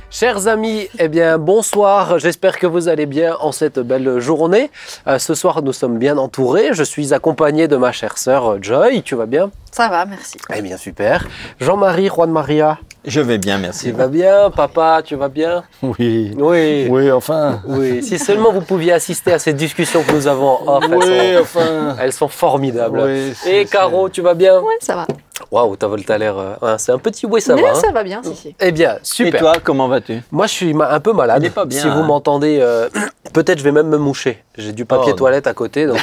Chers amis, eh bien bonsoir, j'espère que vous allez bien en cette belle journée. Ce soir nous sommes bien entourés, je suis accompagné de ma chère sœur Joy, tu vas bien? Ça va, merci. Eh bien super. Jean-Marie, Juan Maria? Je vais bien, merci. Tu vas bien? Papa, tu vas bien? Oui. Oui. Oui, enfin. Oui, si seulement vous pouviez assister à ces discussions que nous avons en off, elles sont formidables. Oui, et Caro, tu vas bien? Oui, ça va. Waouh, t'as l'air... c'est un petit oui, ça Mais va. ça va bien, si. Eh bien, super. Et toi, comment vas-tu? Moi, je suis un peu malade. Il est pas bien, si vous m'entendez, peut-être je vais même me moucher. J'ai du papier toilette à côté, donc,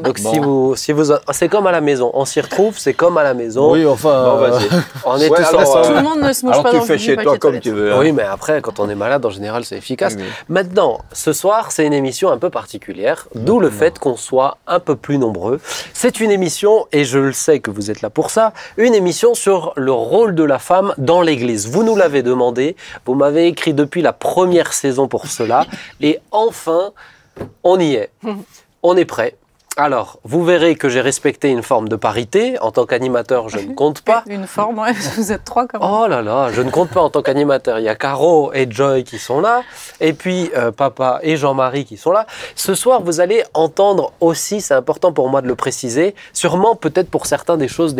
donc bon. si vous, c'est comme à la maison. On s'y retrouve, c'est comme à la maison. Oui, enfin. Bon, vas-y. On est tous ensemble. Tout le monde ne se mouche pas dans le fais chez toi comme tu veux. Hein. Oui, mais après, quand on est malade, en général, c'est efficace. Oui. Maintenant, ce soir, c'est une émission un peu particulière, d'où le fait qu'on soit un peu plus nombreux. C'est une émission, et je le sais que vous êtes là pour ça, une émission sur le rôle de la femme dans l'Église. Vous nous l'avez demandé, vous m'avez écrit depuis la première saison pour cela, et enfin, on y est. On est prêt. Alors, vous verrez que j'ai respecté une forme de parité. En tant qu'animateur, je ne compte pas. Une forme, ouais, vous êtes trois quand même. Oh là là, je ne compte pas en tant qu'animateur. Il y a Caro et Joy qui sont là, et puis Papa et Jean-Marie qui sont là. Ce soir, vous allez entendre aussi, c'est important pour moi de le préciser, sûrement peut-être pour certains des choses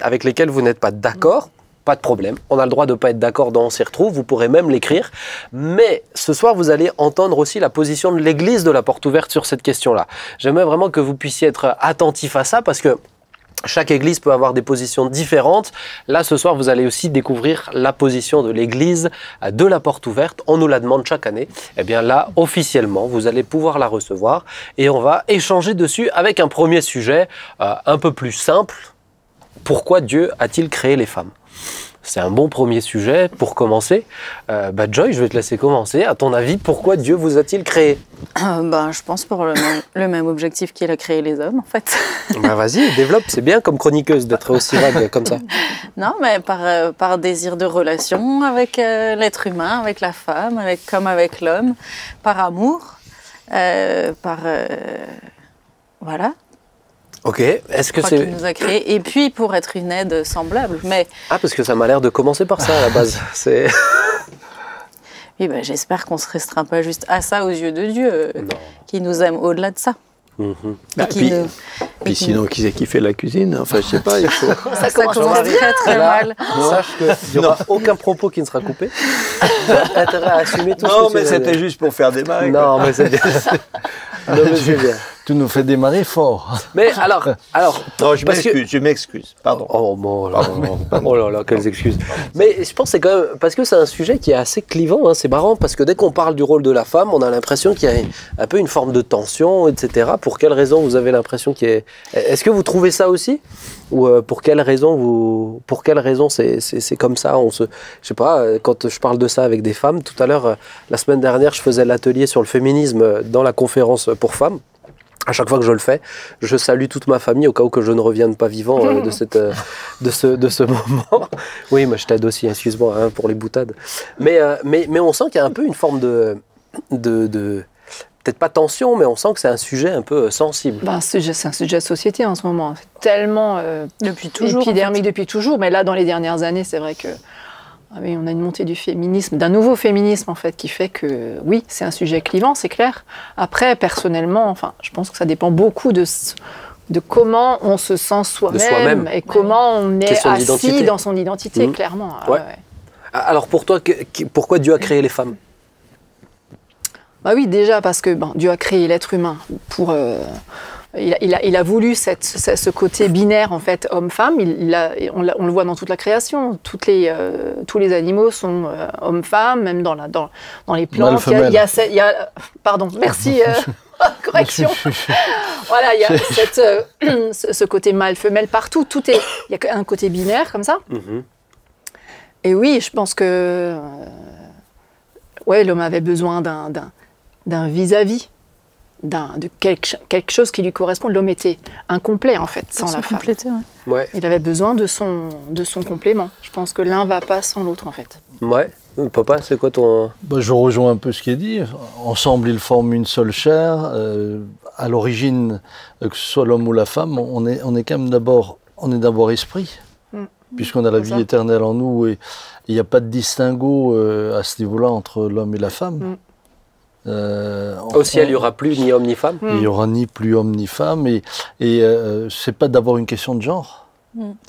avec lesquelles vous n'êtes pas d'accord. Pas de problème, on a le droit de ne pas être d'accord dans On s'y retrouve, vous pourrez même l'écrire. Mais ce soir, vous allez entendre aussi la position de l'Église de la Porte Ouverte sur cette question-là. J'aimerais vraiment que vous puissiez être attentifs à ça parce que chaque église peut avoir des positions différentes. Là, ce soir, vous allez aussi découvrir la position de l'église de la Porte Ouverte. On nous la demande chaque année. Eh bien là, officiellement, vous allez pouvoir la recevoir et on va échanger dessus avec un premier sujet un peu plus simple. Pourquoi Dieu a-t-il créé les femmes ? C'est un bon premier sujet pour commencer. Joy, je vais te laisser commencer. À ton avis, pourquoi Dieu vous a-t-il créé ? Je pense pour le même objectif qu'il a créé les hommes, en fait. Vas-y, développe. C'est bien comme chroniqueuse d'être aussi vague comme ça. Non, mais par désir de relation avec l'être humain, avec la femme, comme avec l'homme, par amour, voilà. Ok, est-ce que c'est... qu'il nous a créé, et puis pour être une aide semblable, mais... Ah, parce que ça m'a l'air de commencer par ça à la base. C'est... Oui, j'espère qu'on ne se restreint pas juste à ça aux yeux de Dieu, qui nous aime au-delà de ça. Puis sinon, qui c'est qui fait la cuisine? Enfin, je sais pas, il faut... Ça commence très très mal. Sache qu'il n'y aura aucun propos qui ne sera coupé. Intérêt à assumer tout Non, mais c'était juste pour faire démarrer. Non, mais c'est bien. Non, mais c'est bien. Tu nous fais démarrer fort. Mais alors... Non, je m'excuse, pardon. Oh là là, quelles excuses. Mais je pense que c'est quand même... Parce que c'est un sujet qui est assez clivant, hein, c'est marrant, parce que dès qu'on parle du rôle de la femme, on a l'impression qu'il y a un peu une forme de tension, etc. Pour quelle raison vous avez l'impression qu'il y a... Est-ce que vous trouvez ça aussi? Ou pour quelle raison c'est comme ça? Je sais pas, quand je parle de ça avec des femmes, tout à l'heure, la semaine dernière, je faisais l'atelier sur le féminisme dans la conférence pour femmes. À chaque fois que je le fais, je salue toute ma famille au cas où que je ne revienne pas vivant de ce moment. Oui, mais je t'aide aussi, excuse-moi pour les boutades. Mais on sent qu'il y a un peu une forme de peut-être pas tension, mais on sent que c'est un sujet un peu sensible. C'est un sujet de société en ce moment. C'est tellement depuis toujours, épidermique depuis toujours. Mais là, dans les dernières années, c'est vrai que on a une montée du féminisme, d'un nouveau féminisme en fait, qui fait que oui, c'est un sujet clivant, c'est clair. Après, personnellement, je pense que ça dépend beaucoup de comment on se sent soi-même et comment on est assis dans son identité, clairement. Ouais. Alors pour toi, pourquoi Dieu a créé les femmes ? Oui, déjà parce que Dieu a créé l'être humain pour... Il a voulu ce côté binaire, en fait, homme-femme. On le voit dans toute la création. Tous les animaux sont hommes-femmes, même dans les plantes. Pardon, merci. Correction. Voilà, il y a ce côté mâle-femelle partout. Il y a un côté binaire, comme ça. Et oui, je pense que l'homme avait besoin d'un vis-à-vis. De quelque chose qui lui correspond. L'homme était incomplet en fait sans la femme. Ouais. Il avait besoin de son complément. Je pense que l'un va pas sans l'autre en fait. Ouais. Papa, c'est quoi ton... Bah, je rejoins un peu ce qui est dit. Ensemble, ils forment une seule chair. À l'origine, que ce soit l'homme ou la femme, on est quand même d'abord esprit, puisqu'on a la vie éternelle en nous et il n'y a pas de distinguo à ce niveau-là entre l'homme et la femme. Au ciel, il n'y aura plus ni homme ni femme. Il n'y aura ni plus homme ni femme et c'est pas d'abord une question de genre.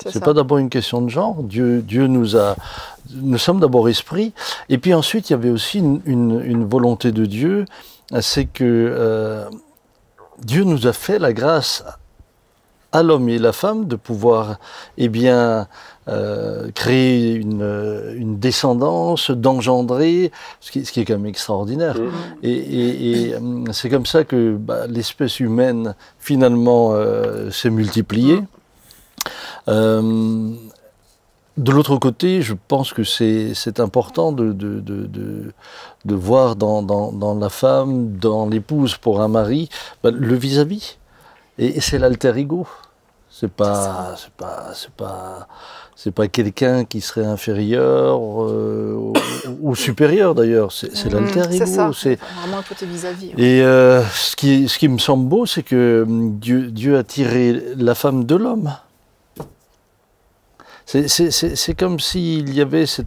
C'est pas d'abord une question de genre. Dieu nous sommes d'abord esprit. Et puis ensuite, il y avait aussi une volonté de Dieu, c'est que Dieu nous a fait la grâce à l'homme et la femme de pouvoir, créer une descendance, d'engendrer, ce qui est quand même extraordinaire. Et c'est comme ça que l'espèce humaine, finalement, s'est multipliée. De l'autre côté, je pense que c'est important de voir dans la femme, dans l'épouse pour un mari, le vis-à-vis. Et c'est l'alter ego. C'est pas quelqu'un qui serait inférieur ou supérieur d'ailleurs. C'est l'alter ego. C'est vraiment un côté vis-à-vis. Et ce qui me semble beau, c'est que Dieu a tiré la femme de l'homme. C'est comme s'il y avait c'est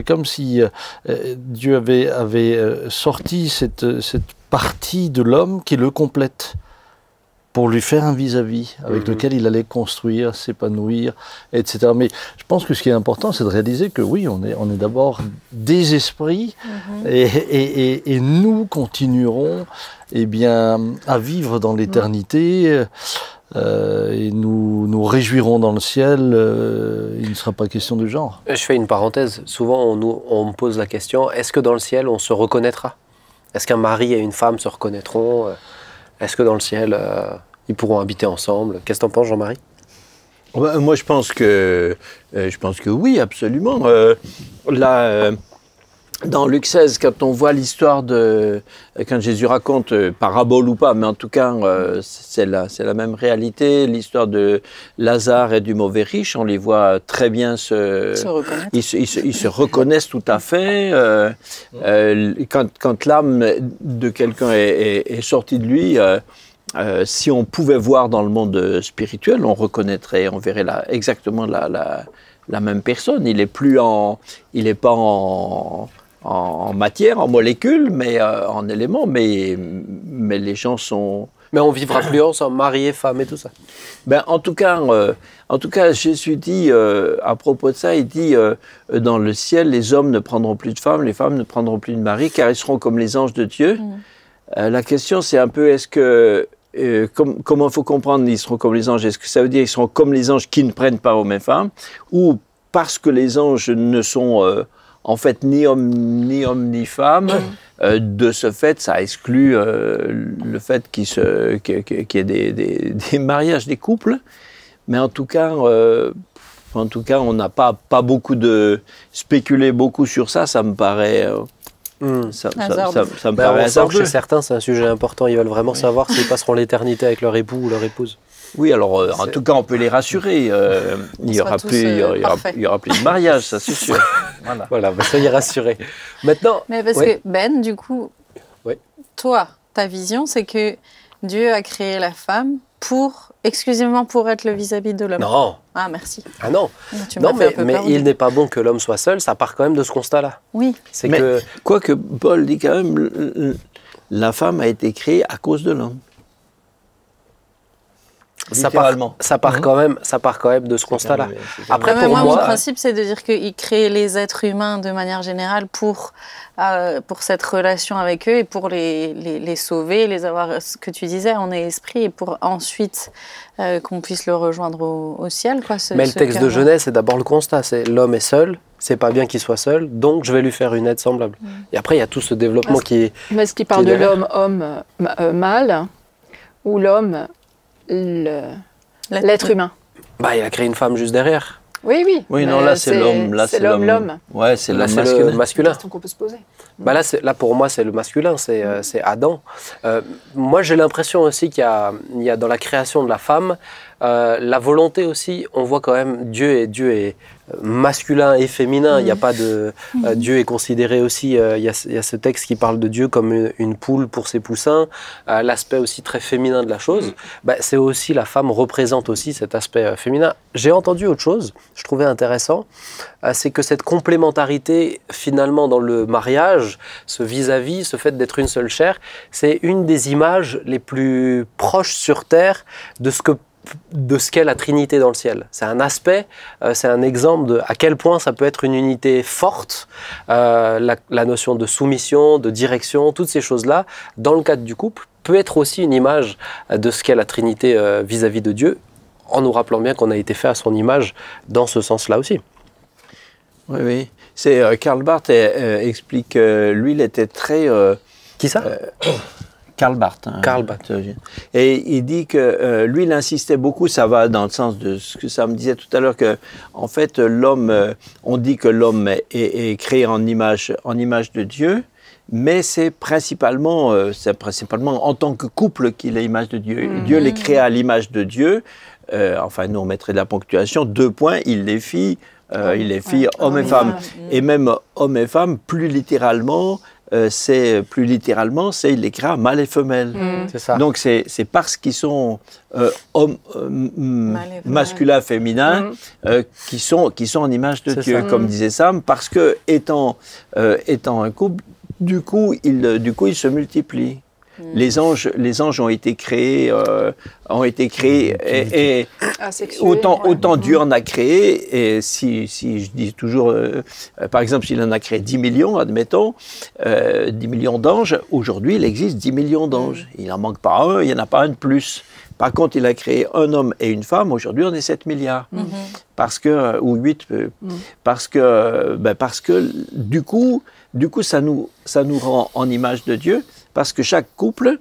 comme si Dieu avait sorti cette partie de l'homme qui le complète pour lui faire un vis-à-vis avec lequel il allait construire, s'épanouir, etc. Mais je pense que ce qui est important, c'est de réaliser que oui, on est d'abord des esprits et nous continuerons à vivre dans l'éternité. Et nous réjouirons dans le ciel, il ne sera pas question de genre. Je fais une parenthèse. Souvent, on me pose la question, est-ce que dans le ciel, on se reconnaîtra? Est-ce qu'un mari et une femme se reconnaîtront? Est-ce que dans le ciel, ils pourront habiter ensemble? Qu'est-ce que tu en penses, Jean-Marie? Moi, je pense que oui, absolument. Dans Luc 16, quand on voit l'histoire quand Jésus raconte, parabole ou pas, mais en tout cas, c'est la même réalité, l'histoire de Lazare et du mauvais riche, on les voit très bien se reconnaître. Ils se reconnaissent tout à fait. Quand l'âme de quelqu'un est sortie de lui, si on pouvait voir dans le monde spirituel, on reconnaîtrait, on verrait exactement la même personne. Il n'est pas en matière, en molécules, mais en éléments, mais les gens sont... Mais on vivra plus ensemble, mari et femme et tout ça. En tout cas, Jésus dit, à propos de ça, il dit, dans le ciel, les hommes ne prendront plus de femmes, les femmes ne prendront plus de mari, car ils seront comme les anges de Dieu. La question, c'est un peu, est-ce que... comment il faut comprendre, ils seront comme les anges? Est-ce que ça veut dire qu'ils seront comme les anges qui ne prennent pas aux mêmes femmes? Ou parce que les anges ne sont... en fait, ni homme ni femme, de ce fait, ça exclut le fait qu'il y ait des mariages, des couples. Mais en tout cas, on n'a pas beaucoup de spéculer beaucoup sur ça. Ça me paraît, ça me paraît hasardeux. Chez certains, c'est un sujet important. Ils veulent vraiment savoir s'ils passeront l'éternité avec leur époux ou leur épouse. Oui, alors en tout cas, on peut les rassurer. Il n'y aura plus de mariage, ça c'est sûr. Voilà, soyez rassurés. Maintenant. Mais parce que Ben, du coup, toi, ta vision, c'est que Dieu a créé la femme exclusivement pour être le vis-à-vis de l'homme. Non. Ah, merci. Ah non. Mais il n'est pas bon que l'homme soit seul. Ça part quand même de ce constat-là. Oui. Quoique Paul dit quand même, la femme a été créée à cause de l'homme. Ça part quand même de ce constat-là. Après, pour moi, mon principe, c'est de dire qu'il crée les êtres humains de manière générale pour cette relation avec eux et pour les sauver, les avoir, ce que tu disais, en esprit, et pour ensuite qu'on puisse le rejoindre au ciel. Mais le texte de Genèse, c'est d'abord le constat, c'est l'homme est seul, c'est pas bien qu'il soit seul, donc je vais lui faire une aide semblable. Et après, il y a tout ce développement qui est... Est-ce qu'il parle de l'homme mâle ou l'homme... l'être humain. Il a créé une femme juste derrière. Oui. Oui, non, là c'est l'homme. Là c'est l'homme. Ouais, c'est le masculin. C'est qu'on peut se poser. Là, pour moi, c'est le masculin, c'est Adam. Moi, j'ai l'impression aussi qu'il y a dans la création de la femme, la volonté aussi, on voit quand même Dieu est masculin et féminin. Il n'y a pas de... Dieu est considéré aussi... Il y a ce texte qui parle de Dieu comme une poule pour ses poussins. L'aspect aussi très féminin de la chose. C'est aussi, la femme représente aussi cet aspect féminin. J'ai entendu autre chose, je trouvais intéressant, c'est que cette complémentarité finalement dans le mariage, ce vis-à-vis, ce fait d'être une seule chair, c'est une des images les plus proches sur terre de ce qu'est la Trinité dans le ciel. C'est un aspect, c'est un exemple de à quel point ça peut être une unité forte, la notion de soumission, de direction, toutes ces choses-là, dans le cadre du couple, peut être aussi une image de ce qu'est la Trinité vis-à-vis de Dieu, en nous rappelant bien qu'on a été fait à son image dans ce sens-là aussi. Oui, oui. C'est Karl Barth explique, lui, il était très... Qui ça Karl Barth. Karl Barth. Et il dit que lui, il insistait beaucoup, ça va dans le sens de ce que ça me disait tout à l'heure, que en fait, l'homme, on dit que l'homme est créé en image de Dieu, mais c'est principalement en tant que couple qu'il est l'image de Dieu. Dieu les crée à l'image de Dieu. Enfin, nous, on mettrait de la ponctuation. 2 points, il les fit, hommes et femmes. Et même hommes et femmes, plus littéralement, c'est il les crée mâle et femelle. C'est ça. Donc, c'est parce qu'ils sont masculins, féminins, qui sont en image de Dieu, comme disait Sam, parce que étant un couple, du coup, ils se multiplient. Les anges ont été créés, et autant Dieu en a créé, et si je dis toujours, par exemple, s'il en a créé 10 millions, admettons, 10 millions d'anges, aujourd'hui il existe 10 millions d'anges. Il n'en manque pas un, il n'y en a pas un de plus. Par contre, il a créé un homme et une femme, aujourd'hui on est 7 milliards. Parce que, ou 8, parce que du coup ça nous rend en image de Dieu, parce que chaque couple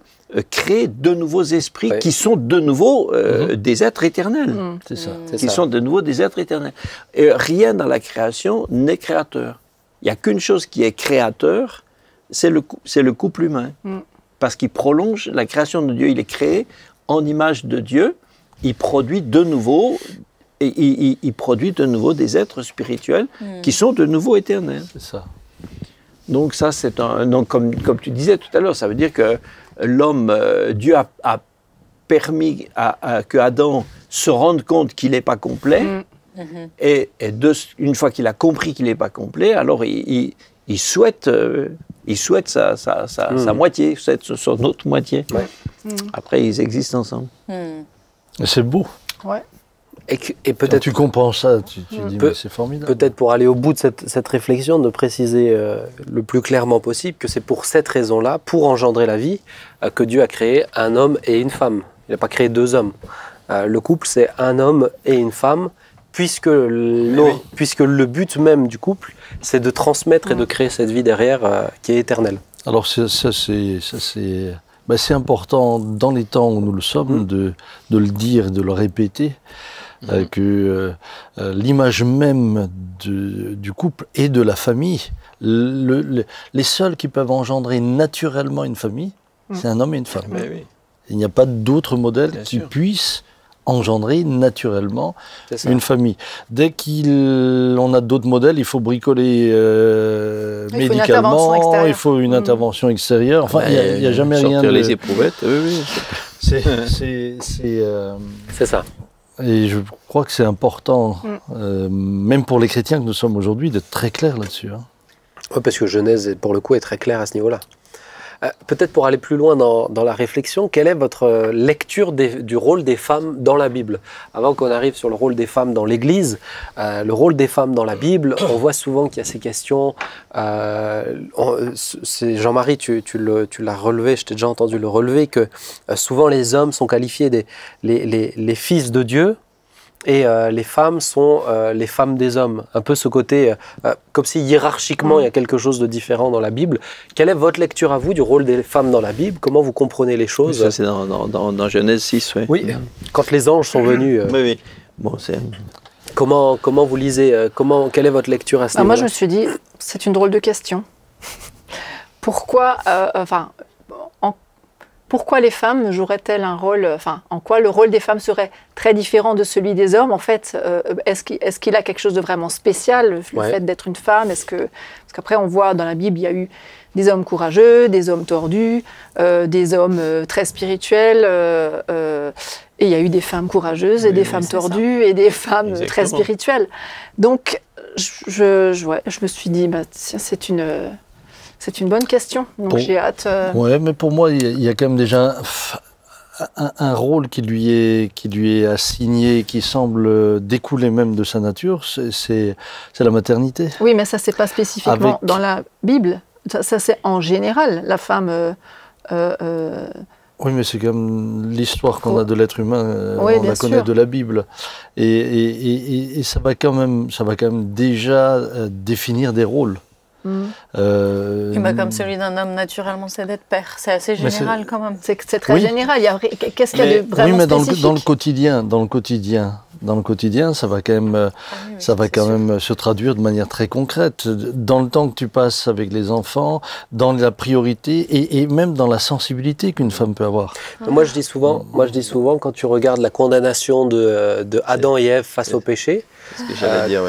crée de nouveaux esprits qui sont de nouveau des êtres éternels. C'est ça. Qui sont de nouveau des êtres éternels. Et rien dans la création n'est créateur. Il n'y a qu'une chose qui est créateur, c'est le couple humain. Parce qu'il prolonge la création de Dieu. Il est créé en image de Dieu. Il produit de nouveau... Et il produit de nouveau des êtres spirituels qui sont de nouveau éternels. C'est ça. Donc ça, donc comme tu disais tout à l'heure, ça veut dire que l'homme, Dieu a permis que Adam se rende compte qu'il n'est pas complet, et une fois qu'il a compris qu'il n'est pas complet, alors il souhaite sa moitié, il souhaite son autre moitié. Après, ils existent ensemble. C'est beau. Ouais. Et peut-être tu comprends ça, tu dis mais c'est formidable. Peut-être pour aller au bout de cette réflexion, de préciser le plus clairement possible que c'est pour cette raison-là, pour engendrer la vie, que Dieu a créé un homme et une femme. Il n'a pas créé 2 hommes. Le couple, c'est un homme et une femme, puisque le but même du couple, c'est de transmettre et de créer cette vie derrière qui est éternelle. Alors c'est important dans les temps où nous le sommes de le dire, de le répéter. Que l'image même du couple et de la famille, les seuls qui peuvent engendrer naturellement une famille, c'est un homme et une femme. Il n'y a pas d'autre modèle qui puisse engendrer naturellement une famille. Dès qu'on a d'autres modèles, il faut bricoler médicalement, il faut une intervention extérieure. Enfin, il n'y a jamais rien de... les éprouvettes, C'est ça. Et je crois que c'est important, même pour les chrétiens que nous sommes aujourd'hui, d'être très clairs là-dessus. Oui, parce que Genèse, pour le coup, est très claire à ce niveau-là. Peut-être pour aller plus loin dans la réflexion, quelle est votre lecture du rôle des femmes dans la Bible? Avant qu'on arrive sur le rôle des femmes dans l'Église, le rôle des femmes dans la Bible, on voit souvent qu'il y a ces questions. Jean-Marie, tu l'as relevé, je t'ai déjà entendu le relever, que souvent les hommes sont qualifiés les fils de Dieu. Et les femmes sont les femmes des hommes. Un peu ce côté, comme si hiérarchiquement il y a quelque chose de différent dans la Bible. Quelle est votre lecture à vous du rôle des femmes dans la Bible? Comment vous comprenez les choses? Ça, c'est dans Genèse 6, oui. Oui, quand les anges sont venus. Oui. Bon, c'est... Comment vous lisez quelle est votre lecture à ce niveau-là? Moi, je me suis dit, pour pourquoi les femmes joueraient-elles un rôle, en quoi le rôle des femmes serait très différent de celui des hommes? En fait, est-ce qu'il a quelque chose de vraiment spécial, le fait d'être une femme? Parce qu'après, on voit dans la Bible, il y a eu des hommes courageux, des hommes tordus, des hommes très spirituels, et il y a eu des femmes courageuses et des femmes tordues et des femmes très spirituelles. Donc, je me suis dit, tiens, c'est une bonne question. Donc, j'ai hâte. Oui, mais pour moi, il y a quand même déjà un rôle qui lui est assigné, qui semble découler même de sa nature, c'est la maternité. Oui, mais ça, c'est pas spécifiquement dans la Bible. Ça c'est en général. La femme... Oui, mais c'est comme l'histoire qu'on a de l'être humain, oui, on la connaît de la Bible. Et ça va quand même déjà définir des rôles. Comme celui d'un homme, naturellement, c'est d'être père. C'est assez général quand même. C'est très général. Qu'est-ce qu'il y a de vraiment spécifique? Oui, mais dans le quotidien, ça va quand même se traduire de manière très concrète. Dans le temps que tu passes avec les enfants, dans la priorité et même dans la sensibilité qu'une femme peut avoir. Moi, je dis souvent, quand tu regardes la condamnation de Adam et Ève face au péché, ce que j'allais dire,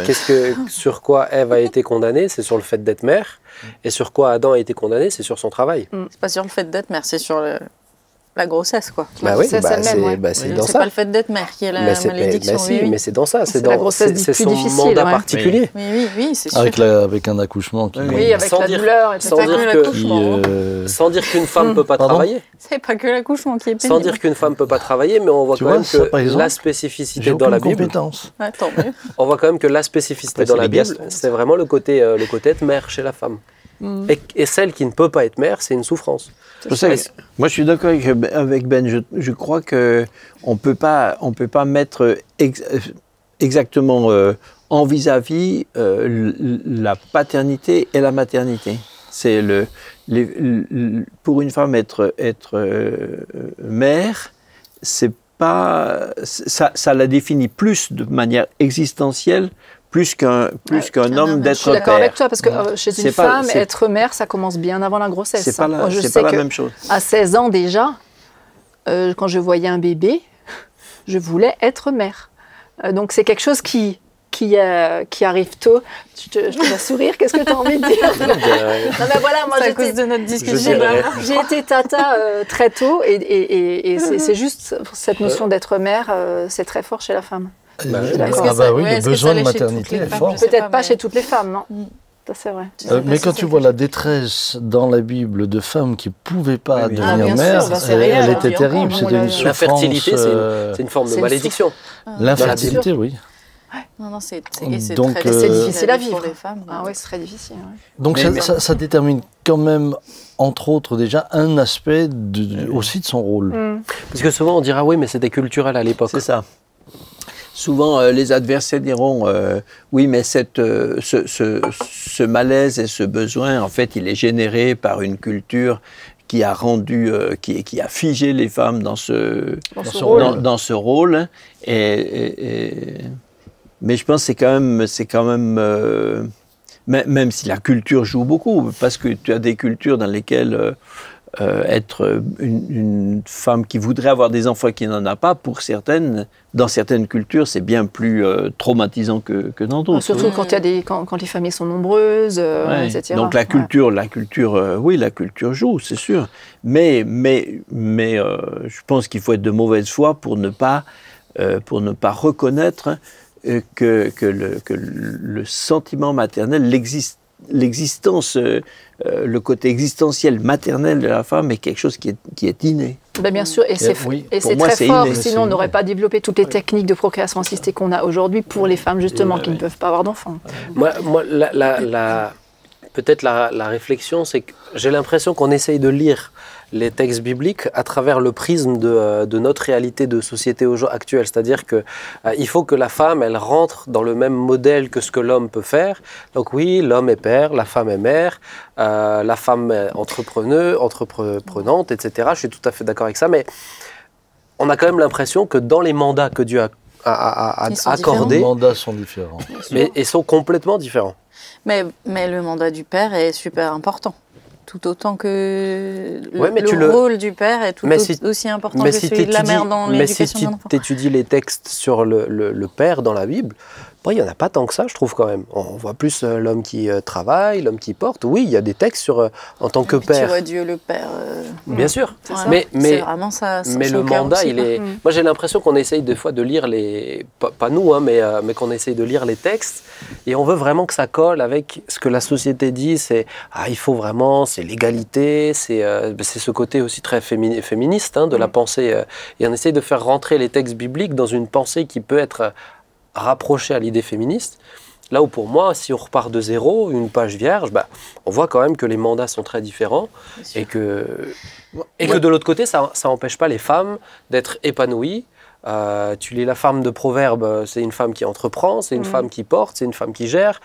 sur quoi Ève a été condamnée, c'est sur le fait d'être mère. Et sur quoi Adam a été condamné, c'est sur son travail. C'est pas sur le fait d'être mère, c'est sur la grossesse, quoi. C'est dans ça. C'est pas le fait d'être mère qui est la malédiction. Mais c'est dans ça. C'est la grossesse c'est plus son difficile, mandat particulier. Oui, c'est sûr. Avec un accouchement qui... Oui, avec la douleur, etc. Sans dire qu'une femme ne peut pas travailler. C'est pas que l'accouchement qui est pénible. Sans dire qu'une femme ne peut pas travailler, mais on voit quand même que la spécificité dans la Bible... Tant mieux. On voit quand même que la spécificité dans la Bible, c'est vraiment le côté être mère chez la femme. Et celle qui ne peut pas être mère, c'est une souffrance. Moi, je suis d'accord avec Ben. Je crois qu'on peut pas mettre exactement en vis-à-vis la paternité et la maternité. C'est pour une femme être mère, c'est pas ça la définit plus de manière existentielle. Plus qu'un homme d'être père. Je suis d'accord avec toi, parce que chez une femme, être mère, ça commence bien avant la grossesse. C'est pas la même chose. À 16 ans déjà, quand je voyais un bébé, je voulais être mère. Donc c'est quelque chose qui arrive tôt. Je te vois sourire, qu'est-ce que tu as envie de dire? Non, mais voilà, moi, à cause de notre discussion. J'ai été tata très tôt, et c'est juste cette notion d'être mère, c'est très fort chez la femme. Le besoin de maternité est fort. Peut-être pas chez toutes les femmes, non. Ça, c'est vrai. Mais quand tu vois la détresse dans la Bible de femmes qui ne pouvaient pas devenir mères, elle était terrible. C'était une souffrance. L'infertilité, c'est une forme de malédiction. L'infertilité, oui. Non, c'est difficile à vivre pour les femmes. Ah oui, c'est très difficile. Donc ça détermine quand même, entre autres, déjà un aspect aussi de son rôle. Parce que souvent on dira oui, mais c'était culturel à l'époque. C'est ça. Souvent, les adversaires diront oui, mais ce malaise et ce besoin, en fait, il est généré par une culture qui a rendu, qui a figé les femmes dans ce rôle. Mais je pense que c'est quand même même si la culture joue beaucoup, parce que tu as des cultures dans lesquelles être une femme qui voudrait avoir des enfants et qui n'en a pas, dans certaines cultures, c'est bien plus traumatisant que dans d'autres. Surtout quand les familles sont nombreuses, etc. Donc la culture joue, c'est sûr. Mais je pense qu'il faut être de mauvaise foi pour ne pas reconnaître que le sentiment maternel, l'existence, le côté existentiel maternel de la femme est quelque chose qui est inné. Bien sûr, et c'est très fort, sinon on n'aurait pas développé toutes les techniques de procréation assistée qu'on a aujourd'hui pour les femmes justement qui ne peuvent pas avoir d'enfants. Moi peut-être la réflexion, c'est que j'ai l'impression qu'on essaye de lire les textes bibliques à travers le prisme de notre réalité de société actuelle. C'est-à-dire qu'il faut que la femme, elle rentre dans le même modèle que ce que l'homme peut faire. Donc oui, l'homme est père, la femme est mère, la femme est entreprenante, etc. Je suis tout à fait d'accord avec ça, mais on a quand même l'impression que dans les mandats que Dieu a accordés, les mandats sont différents. Mais ils sont complètement différents. Mais le mandat du père est super important. tout autant que Ouais, le rôle du père est aussi important que celui de la mère dans l'éducation de l'enfant. Mais si tu étudies les textes sur le père dans la Bible, bon, il n'y en a pas tant que ça, je trouve quand même. On voit plus l'homme qui travaille, l'homme qui porte. Oui, il y a des textes sur en tant que père. Tu vois Dieu le père. Bien sûr. Ouais, c'est vraiment ça. Mais le mandat, aussi, il est. Moi, j'ai l'impression qu'on essaye des fois de lire les. Pas nous, hein, mais qu'on essaye de lire les textes et on veut vraiment que ça colle avec ce que la société dit. C'est il faut vraiment, c'est l'égalité, c'est ce côté aussi très féministe de la pensée. Et on essaye de faire rentrer les textes bibliques dans une pensée qui peut être rapproché à l'idée féministe, là où pour moi, si on repart de zéro, une page vierge, on voit quand même que les mandats sont très différents et que de l'autre côté, ça n'empêche pas les femmes d'être épanouies. Tu lis la femme de Proverbe, c'est une femme qui entreprend, c'est une femme qui porte, c'est une femme qui gère,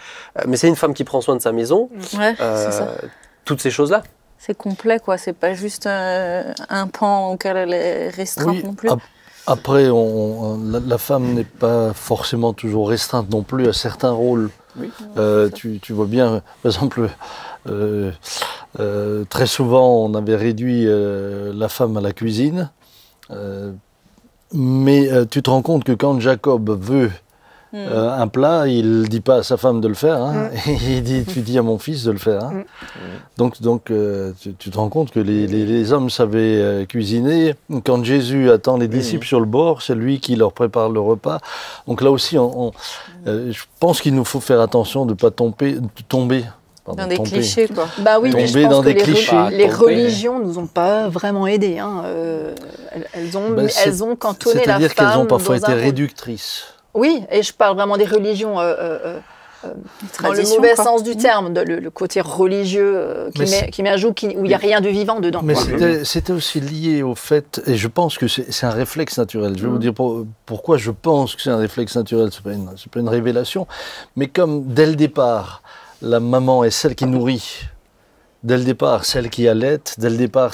mais c'est une femme qui prend soin de sa maison. Ouais, c'est ça. Toutes ces choses-là. C'est complet, quoi. C'est pas juste un pan auquel elle est restreinte non plus. Après, la femme n'est pas forcément toujours restreinte non plus à certains rôles. Oui. Tu vois bien, par exemple, très souvent, on avait réduit la femme à la cuisine. Mais tu te rends compte que quand Jacob veut un plat, il ne dit pas à sa femme de le faire, il dit, tu dis à mon fils de le faire. Donc tu te rends compte que les hommes savaient cuisiner. Quand Jésus attend les disciples sur le bord, c'est lui qui leur prépare le repas. Donc là aussi, je pense qu'il nous faut faire attention de ne pas tomber dans des clichés, quoi. Oui, mais je pense que les religions nous ont pas vraiment aidés. Elles ont cantonné la femme. C'est-à-dire qu'elles ont parfois été réductrices. Oui, et je parle vraiment des religions dans le mauvais sens du terme, le côté religieux qui met un joug où il n'y a rien de vivant dedans. Mais c'était aussi lié au fait, et je pense que c'est un réflexe naturel. Je vais vous dire pourquoi je pense que c'est un réflexe naturel, c'est pas une révélation, mais comme dès le départ, la maman est celle qui nourrit. Dès le départ, celle qui allaite. Dès le départ,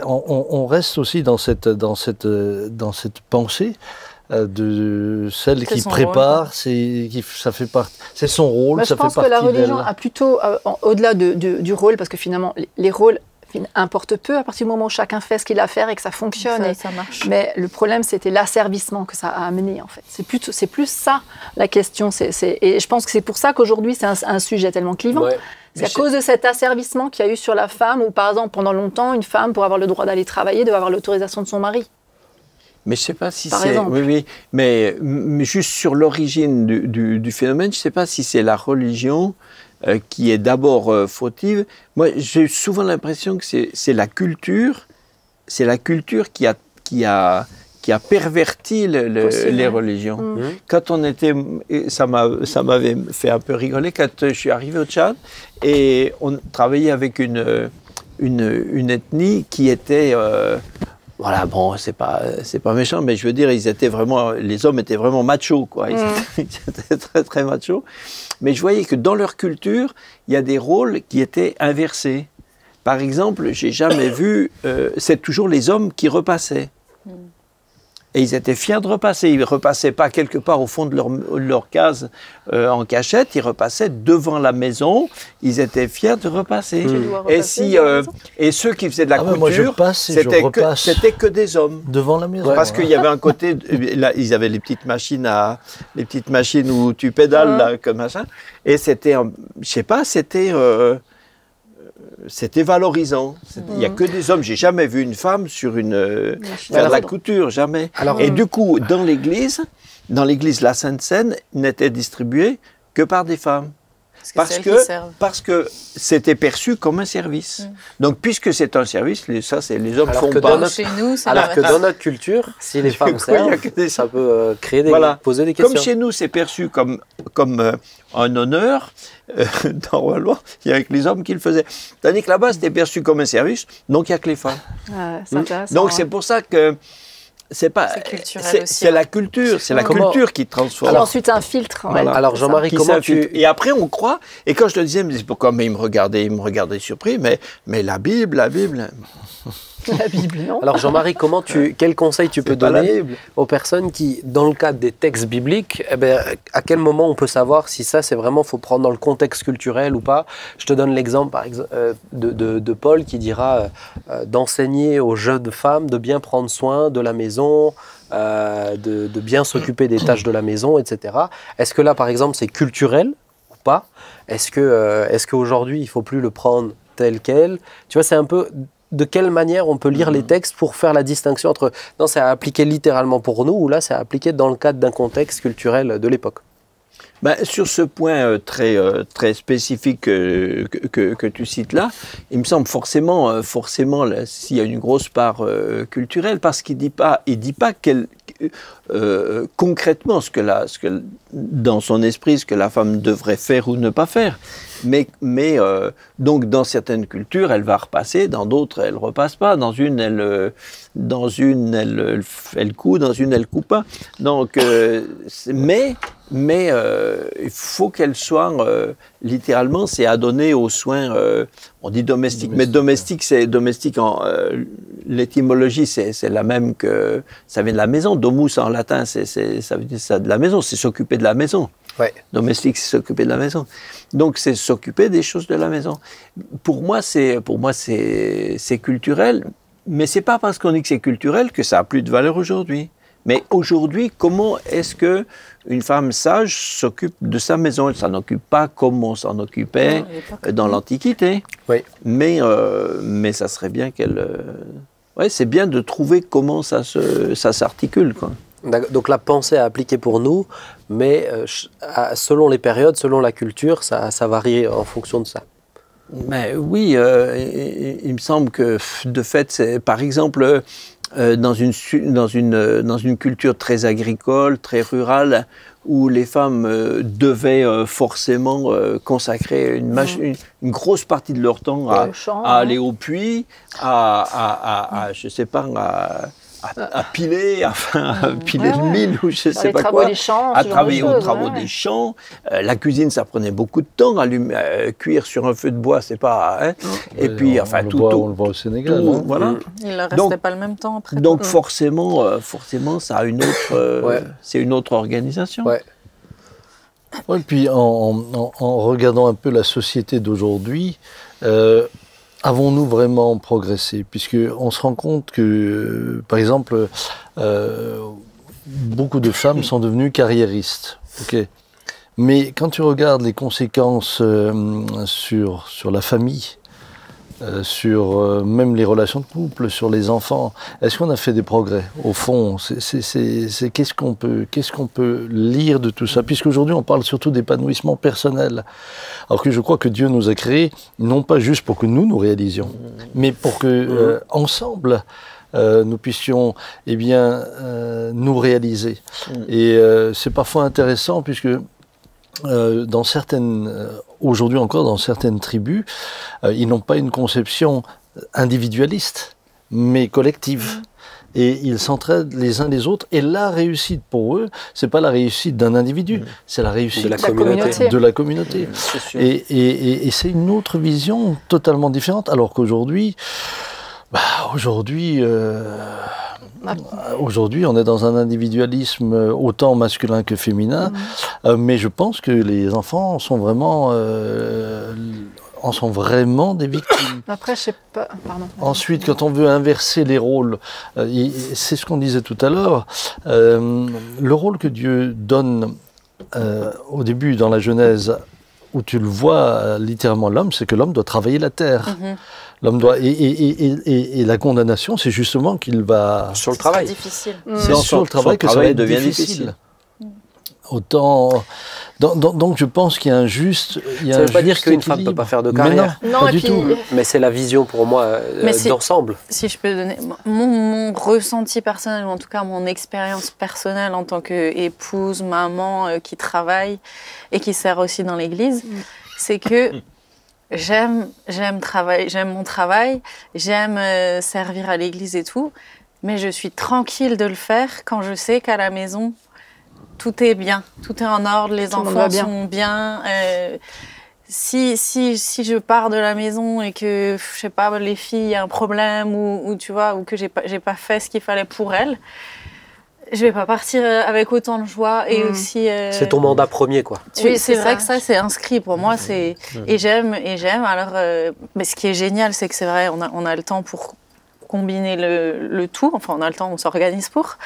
on reste aussi dans cette pensée de celle qui prépare. Ça fait partie. C'est son rôle. Je pense que la religion a plutôt, au-delà du rôle, parce que finalement, les rôles importe peu à partir du moment où chacun fait ce qu'il a à faire et que ça fonctionne. Ça marche. Mais le problème, c'était l'asservissement que ça a amené, en fait. C'est plus ça, la question. Et je pense que c'est pour ça qu'aujourd'hui, c'est un sujet tellement clivant. Ouais. C'est à cause de cet asservissement qu'il y a eu sur la femme, où, par exemple, pendant longtemps, une femme, pour avoir le droit d'aller travailler, devait avoir l'autorisation de son mari. Mais je ne sais pas si c'est... Oui, mais juste sur l'origine du phénomène, je ne sais pas si c'est la religion qui est d'abord fautive. Moi, j'ai souvent l'impression que c'est la culture qui a perverti les religions. Quand on était, ça m'avait fait un peu rigoler quand je suis arrivé au Tchad et on travaillait avec une ethnie qui était voilà, bon, c'est pas méchant, mais je veux dire, les hommes étaient vraiment machos, quoi. Ils étaient très, très machos. Mais je voyais que dans leur culture, il y a des rôles qui étaient inversés. Par exemple, j'ai jamais vu, c'est toujours les hommes qui repassaient. Et ils étaient fiers de repasser. Ils ne repassaient pas quelque part au fond de leur case en cachette. Ils repassaient devant la maison. Ils étaient fiers de repasser. Et ceux qui faisaient de la couture, c'était que des hommes. Devant la maison. Parce qu'il y avait un côté... Là, ils avaient les petites machines où tu pédales, là, comme ça. Et c'était... je sais pas, c'était valorisant. Il n'y a que des hommes. J'ai jamais vu une femme faire de la couture, jamais. Et du coup, dans l'église, la Sainte Seine n'était distribuée que par des femmes. Parce que c'était perçu comme un service. Donc, puisque c'est un service, les hommes font pas. Alors que dans notre culture, si les femmes servent, ça peut poser des questions. Comme chez nous, c'est perçu comme un honneur, normalement, il n'y avait que les hommes qui le faisaient. Tandis que là-bas, c'était perçu comme un service, donc il n'y a que les femmes. Donc, c'est pour ça que c'est la culture, c'est la culture qui transforme. Alors ensuite un filtre. Voilà. Alors Jean-Marie, comment Et après on croit. Et quand je te disais, mais pourquoi? Mais il me regardait surpris. Mais la Bible. La Bible, non. Alors Jean-Marie, quel conseil tu peux donner aux personnes qui, dans le cadre des textes bibliques, à quel moment on peut savoir si ça, c'est vraiment, faut prendre dans le contexte culturel ou pas? Je te donne l'exemple, par exemple, de Paul qui dira d'enseigner aux jeunes femmes de bien prendre soin de la maison, de bien s'occuper des tâches de la maison, etc. Est-ce que là, par exemple, c'est culturel ou pas? Est-ce qu'aujourd'hui, il ne faut plus le prendre tel quel? Tu vois, c'est un peu... De quelle manière on peut lire les textes pour faire la distinction entre non, c'est à appliquer littéralement pour nous ou là, c'est à appliquer dans le cadre d'un contexte culturel de l'époque? Sur ce point très spécifique que tu cites là, il me semble forcément là, s'il y a une grosse part culturelle, parce qu'il dit pas concrètement dans son esprit ce que la femme devrait faire ou ne pas faire. Mais donc dans certaines cultures, elle va repasser, dans d'autres, elle repasse pas. Dans une, elle coud, dans une, elle coud pas. Donc, mais il faut qu'elle soit littéralement, c'est à donner aux soins. On dit domestique, mais domestique, c'est domestique. L'étymologie, c'est la même que ça vient de la maison. Domus en latin, ça veut dire ça de la maison. C'est s'occuper de la maison. Ouais. Domestique, c'est s'occuper de la maison. Donc, c'est s'occuper des choses de la maison. Pour moi, c'est culturel, mais c'est pas parce qu'on dit que c'est culturel que ça a plus de valeur aujourd'hui. Mais aujourd'hui, comment est-ce que une femme sage s'occupe de sa maison? Elle s'en occupe pas comme on s'en occupait dans l'Antiquité. Oui. Mais ça serait bien qu'elle... c'est bien de trouver comment ça s'articule, quoi. Donc la pensée à appliquer pour nous, mais selon les périodes, selon la culture, ça varie en fonction de ça. Mais oui, il me semble que de fait, c'est, par exemple, dans une culture très agricole, très rurale, où les femmes devaient forcément consacrer une grosse partie de leur temps à aller au puits, je sais pas, à piler, à piler le mil ou je sais pas quoi, à travailler aux travaux des champs. La cuisine, ça prenait beaucoup de temps. Cuire sur un feu de bois, c'est pas... Hein. Et puis, on le voit au Sénégal. Voilà. Il ne restait pas le même temps après. Donc forcément, ça a une autre... c'est une autre organisation. Ouais. Ouais, puis en regardant un peu la société d'aujourd'hui, avons-nous vraiment progressé? Puisqu'on se rend compte que, par exemple, beaucoup de femmes sont devenues carriéristes. Okay. Mais quand tu regardes les conséquences sur la famille, sur même les relations de couple, sur les enfants, est-ce qu'on a fait des progrès? Au fond, qu'est-ce qu'on peut lire de tout ça? Puisqu'aujourd'hui, on parle surtout d'épanouissement personnel. Alors que je crois que Dieu nous a créés, non pas juste pour que nous réalisions, mais pour que, ensemble, nous puissions nous réaliser. Et c'est parfois intéressant, puisque aujourd'hui encore, dans certaines tribus, ils n'ont pas une conception individualiste, mais collective. Et ils s'entraident les uns les autres. Et la réussite pour eux, c'est pas la réussite d'un individu, c'est la réussite de la communauté. Et c'est une autre vision totalement différente. Alors qu'aujourd'hui, aujourd'hui, on est dans un individualisme autant masculin que féminin, mais je pense que les enfants sont vraiment des victimes. Après, je sais pas... Pardon. Ensuite, quand on veut inverser les rôles, c'est ce qu'on disait tout à l'heure, le rôle que Dieu donne au début dans la Genèse, où tu le vois littéralement l'homme, c'est que l'homme doit travailler la terre. L'homme doit et la condamnation, c'est justement qu'il va sur le travail. C'est difficile. C'est sur le travail que ça va être difficile. Autant donc je pense qu'il y a un juste. Ça ne veut pas dire qu'une femme ne peut pas faire de carrière. Mais non, pas du tout. Mais c'est la vision pour moi d'ensemble. Si je peux donner mon ressenti personnel, ou en tout cas mon expérience personnelle en tant qu'épouse, maman qui travaille et qui sert aussi dans l'église, c'est que j'aime mon travail, j'aime servir à l'église et tout, mais je suis tranquille de le faire quand je sais qu'à la maison, tout est bien, tout est en ordre, les enfants sont bien. si je pars de la maison et que, je sais pas, les filles, il y a un problème ou tu vois, ou que j'ai pas fait ce qu'il fallait pour elles, je vais pas partir avec autant de joie et aussi... C'est ton mandat premier, quoi. Oui, c'est vrai que ça, c'est inscrit pour moi. Et j'aime. Alors, mais ce qui est génial, c'est que c'est vrai, on a le temps pour combiner le tout. Enfin, on a le temps, on s'organise pour.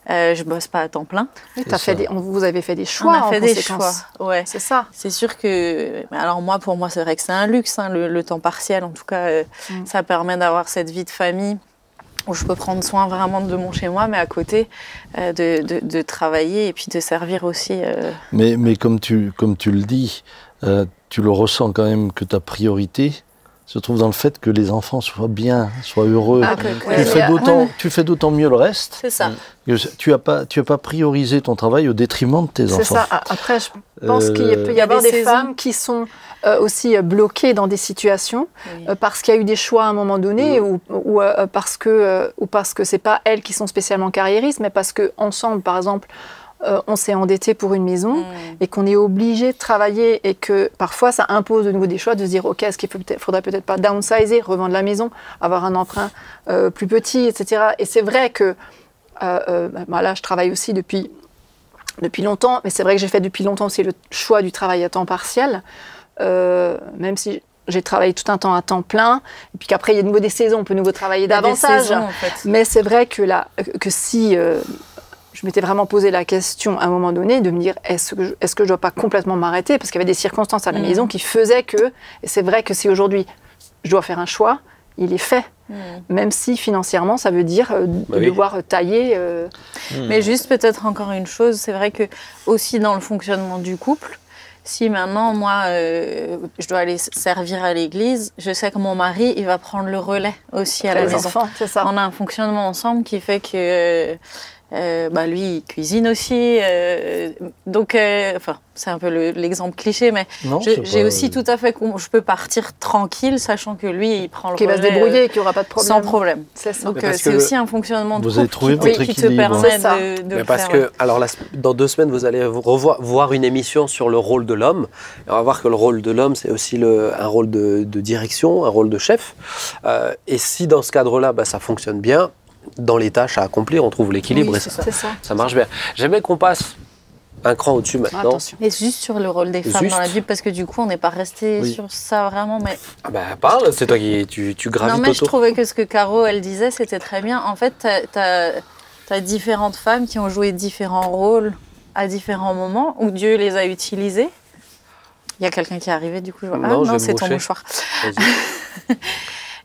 Je bosse pas à temps plein. Oui, vous avez fait des choix. On a fait des choix. Ouais. C'est ça. C'est sûr que... Alors pour moi, c'est vrai que c'est un luxe, hein, le temps partiel. En tout cas, ça permet d'avoir cette vie de famille où je peux prendre soin vraiment de mon chez-moi, mais à côté, de travailler et puis de servir aussi. Mais comme tu le dis, tu le ressens quand même que ta priorité se trouve dans le fait que les enfants soient bien, soient heureux. Tu fais d'autant mieux le reste. C'est ça. Tu as pas priorisé ton travail au détriment de tes enfants. C'est ça. Après, je pense qu'il peut y avoir des femmes qui sont aussi bloquées dans des situations parce qu'il y a eu des choix à un moment donné ou parce que c'est pas elles qui sont spécialement carriéristes, mais parce que ensemble, par exemple, on s'est endetté pour une maison et qu'on est obligé de travailler et que parfois ça impose de nouveau des choix de se dire ok, est-ce qu'il faudrait peut-être pas downsizer, revendre la maison, avoir un emprunt plus petit, etc. Et c'est vrai que là je travaille aussi depuis longtemps, mais c'est vrai que j'ai fait depuis longtemps aussi le choix du travail à temps partiel, même si j'ai travaillé tout un temps à temps plein, et puis qu'apraprès il y a de nouveau des saisons, on peut de nouveau travailler davantage. Saisons, en fait. Mais c'est vrai que si je m'étais vraiment posé la question à un moment donné de me dire est-ce que je dois pas complètement m'arrêter parce qu'il y avait des circonstances à la maison qui faisaient que, et c'est vrai que si aujourd'hui je dois faire un choix, il est fait. Même si financièrement ça veut dire devoir tailler. Mais juste peut-être encore une chose, c'est vrai que aussi dans le fonctionnement du couple, si maintenant moi je dois aller servir à l'église, je sais que mon mari il va prendre le relais aussi à la maison. Enfants, c'est ça. On a un fonctionnement ensemble qui fait que lui, il cuisine aussi. Donc, c'est un peu l'exemple cliché, mais j'ai aussi tout à fait... Je peux partir tranquille, sachant que lui, il prend le relais. Qu'il va se débrouiller et qu'il n'y aura pas de problème. Sans problème. C'est ça. Donc, c'est aussi un fonctionnement de couple qui te permet de le parce faire. Que, alors, dans 2 semaines, vous allez voir une émission sur le rôle de l'homme. On va voir que le rôle de l'homme, c'est aussi un rôle de direction, un rôle de chef. Et si, dans ce cadre-là, ça fonctionne bien, dans les tâches à accomplir, on trouve l'équilibre et ça marche bien. J'aimerais qu'on passe un cran au-dessus maintenant. Et juste sur le rôle des femmes dans la Bible, parce que du coup, on n'est pas resté sur ça vraiment. Mais... parle, c'est toi qui tu gravites autour. Non, mais je trouvais que ce que Caro, elle disait, c'était très bien. En fait, t'as différentes femmes qui ont joué différents rôles à différents moments, où Dieu les a utilisées. Il y a quelqu'un qui est arrivé, du coup, je vois. Non, c'est ton mouchoir.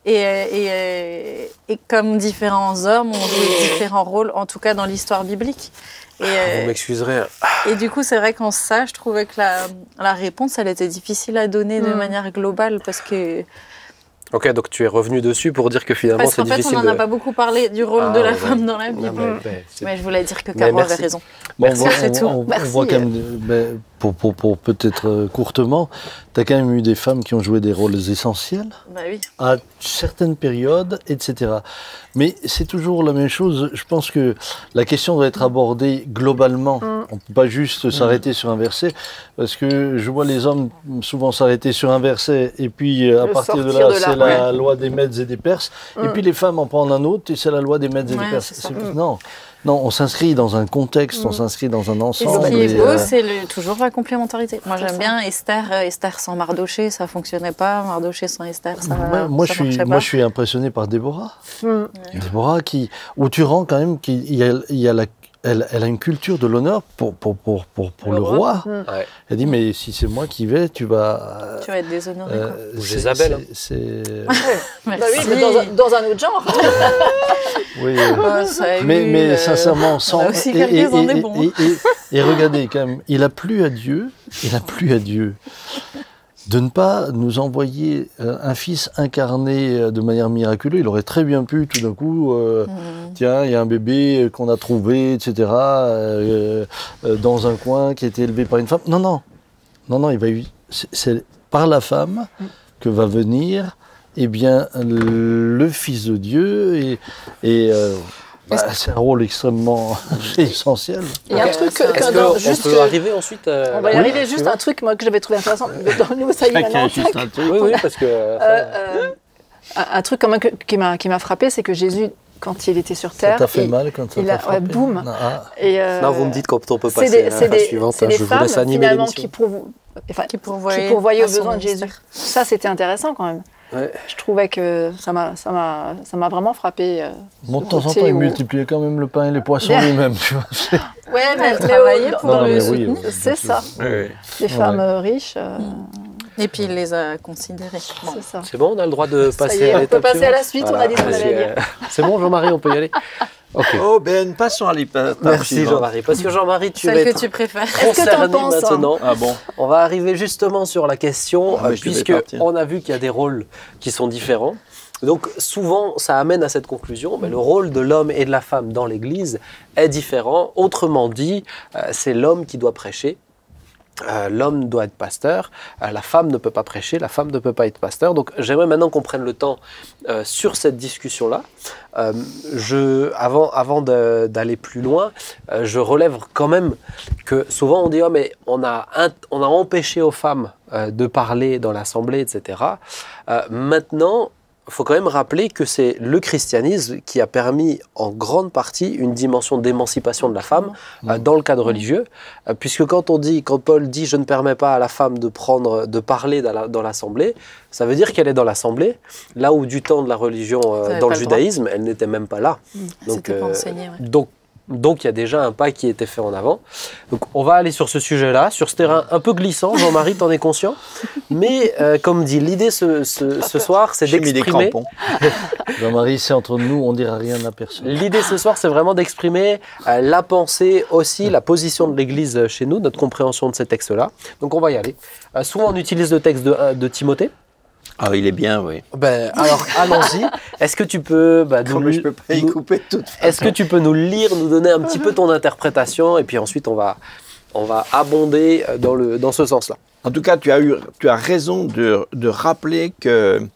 Et comme différents hommes ont joué différents rôles, en tout cas dans l'histoire biblique. Vous m'excuserez. Et du coup, c'est vrai qu'en ça, je trouvais que la réponse, elle était difficile à donner de manière globale parce que... Ok, donc tu es revenu dessus pour dire que finalement c'est difficile. Parce qu'en fait, on n'en a pas beaucoup parlé du rôle de la femme dans la Bible. Mais je voulais dire que Caro avait raison. Merci, c'est tout. On voit quand même, pour peut-être courtement, tu as quand même eu des femmes qui ont joué des rôles essentiels à certaines périodes, etc. Mais c'est toujours la même chose. Je pense que la question doit être abordée globalement. On ne peut pas juste s'arrêter sur un verset, parce que je vois les hommes souvent s'arrêter sur un verset, et puis à partir de là, c'est la loi des Mèdes et des Perses, et puis les femmes en prennent un autre, et c'est la loi des Mèdes et des Perses. Non, on s'inscrit dans un contexte, on s'inscrit dans un ensemble. Et ce qui est beau, c'est toujours la complémentarité. Moi, j'aime bien Esther sans Mardoché, ça fonctionnait pas. Mardoché sans Esther, ça marchait pas. Moi, je suis impressionné par Déborah. Déborah, où tu rends quand même qu'il y a elle a une culture de l'honneur pour le roi. Elle dit, mais si c'est moi qui vais, tu vas être déshonoré. Ou Jézabel. Merci. Dans un autre genre. Oui, mais sincèrement, sans... Et regardez quand même, il a plu à Dieu de ne pas nous envoyer un fils incarné de manière miraculeuse. Il aurait très bien pu, tout d'un coup, tiens, il y a un bébé qu'on a trouvé, etc., dans un coin qui a été élevé par une femme. Non, c'est par la femme que va venir, eh bien, le Fils de Dieu. C'est un rôle extrêmement essentiel. Il y a un truc Est-ce qu'on peut arriver ensuite On va y arriver, juste un truc moi, que j'avais trouvé intéressant dans le nouveau Saïd maintenant. Oui, parce que... un truc quand même qui m'a frappé, c'est que Jésus, quand il était sur Terre... Ça t'a fait mal quand ça t'a frappé? Boum. Non, vous me dites quand on peut passer à la suivante. C'est les femmes, finalement, qui pourvoyaient aux besoins de Jésus. Ça, c'était intéressant quand même. Ouais. Je trouvais que ça m'a vraiment frappé. Bon, de temps en temps, il multipliait quand même le pain et les poissons lui-même, tu vois. Ouais, mais elle travaillait pour le soutenir. C'est ça. Les femmes riches. Et puis il les a considérées. C'est ça. C'est bon, on a le droit de passer à l'étape suivante. On peut passer à la suite, on a dit ce qu'on allait dire. C'est bon, Jean-Marie, on peut y aller. Okay. Oh, ben, passons à l'étape. Merci Jean-Marie, parce que Jean-Marie, tu vas Celle être que tu préfères. concerné maintenant. Ah bon. On va arriver justement sur la question, puisque on a vu qu'il y a des rôles qui sont différents. Donc souvent, ça amène à cette conclusion, le rôle de l'homme et de la femme dans l'Église est différent. Autrement dit, c'est l'homme qui doit prêcher. L'homme doit être pasteur, la femme ne peut pas prêcher, la femme ne peut pas être pasteur. Donc j'aimerais maintenant qu'on prenne le temps sur cette discussion-là. Avant d'aller plus loin, je relève quand même que souvent on dit mais on a empêché aux femmes de parler dans l'assemblée, etc. Maintenant, il faut quand même rappeler que c'est le christianisme qui a permis en grande partie une dimension d'émancipation de la femme dans le cadre religieux, puisque quand Paul dit « je ne permets pas à la femme de parler dans l'assemblée », ça veut dire qu'elle est dans l'assemblée, là où du temps de la religion, dans le judaïsme, elle n'était même pas là. C'était pas enseigné, ouais. Donc il y a déjà un pas qui a été fait en avant. Donc on va aller sur ce sujet-là, sur ce terrain un peu glissant. Jean-Marie, t'en es conscient. Mais comme dit, l'idée ce soir, c'est d'exprimer... Jean-Marie, c'est entre nous, on ne dira rien à personne. L'idée ce soir, c'est vraiment d'exprimer la pensée aussi, la position de l'Église chez nous, notre compréhension de ces textes-là. Donc on va y aller. Souvent on utilise le texte de Timothée. Ah, il est bien, oui. Alors, allons-y. Est-ce que tu peux je peux pas y couper de toute façon. Est-ce que tu peux nous lire, nous donner un petit peu ton interprétation, et puis ensuite on va abonder dans ce sens-là. En tout cas, tu as raison de rappeler que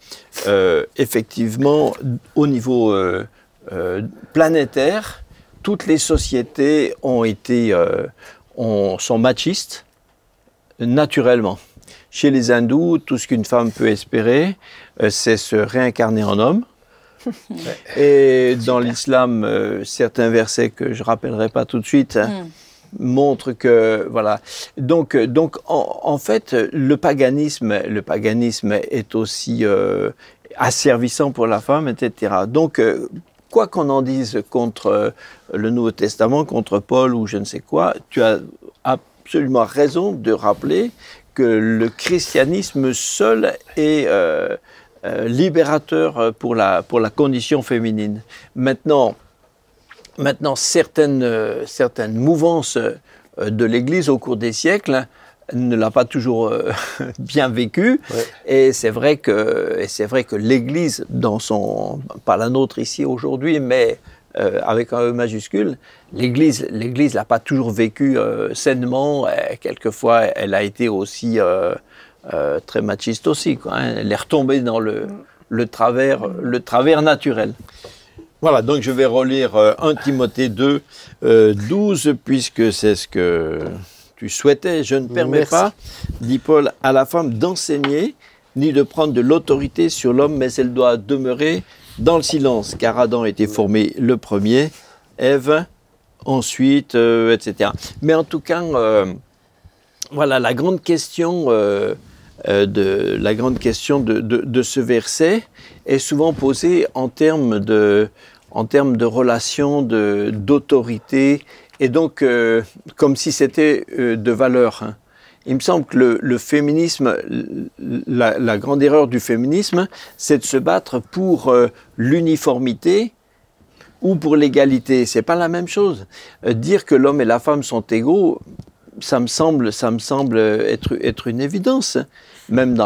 effectivement, au niveau planétaire, toutes les sociétés sont machistes naturellement. Chez les hindous, tout ce qu'une femme peut espérer, c'est se réincarner en homme. Et dans l'islam, certains versets que je ne rappellerai pas tout de suite montrent que, voilà. Donc en fait, le paganisme est aussi asservissant pour la femme, etc. Donc, quoi qu'on en dise contre le Nouveau Testament, contre Paul ou je ne sais quoi, tu as absolument raison de rappeler que le christianisme seul est libérateur pour la condition féminine. Maintenant certaines mouvances de l'Église au cours des siècles ne l'a pas toujours bien vécu. Ouais. Et c'est vrai que l'Église, pas la nôtre ici aujourd'hui, mais avec un E majuscule, l'Église l'a pas toujours vécu sainement. Quelquefois, elle a été aussi très machiste aussi, quoi, hein. Elle est retombée dans le travers naturel. Voilà, donc je vais relire 1 Timothée 2, 12, puisque c'est ce que tu souhaitais. Je ne permets pas, dit Paul, à la femme d'enseigner, ni de prendre de l'autorité sur l'homme, mais elle doit demeurer dans le silence, car Adam a été formé le premier, Ève ensuite, etc. Mais en tout cas, voilà, la grande question de ce verset est souvent posée en termes de relations, d'autorité, et donc comme si c'était de valeur, hein. Il me semble que le féminisme, la grande erreur du féminisme, c'est de se battre pour l'uniformité ou pour l'égalité. C'est pas la même chose. Dire que l'homme et la femme sont égaux, ça me semble être une évidence. Même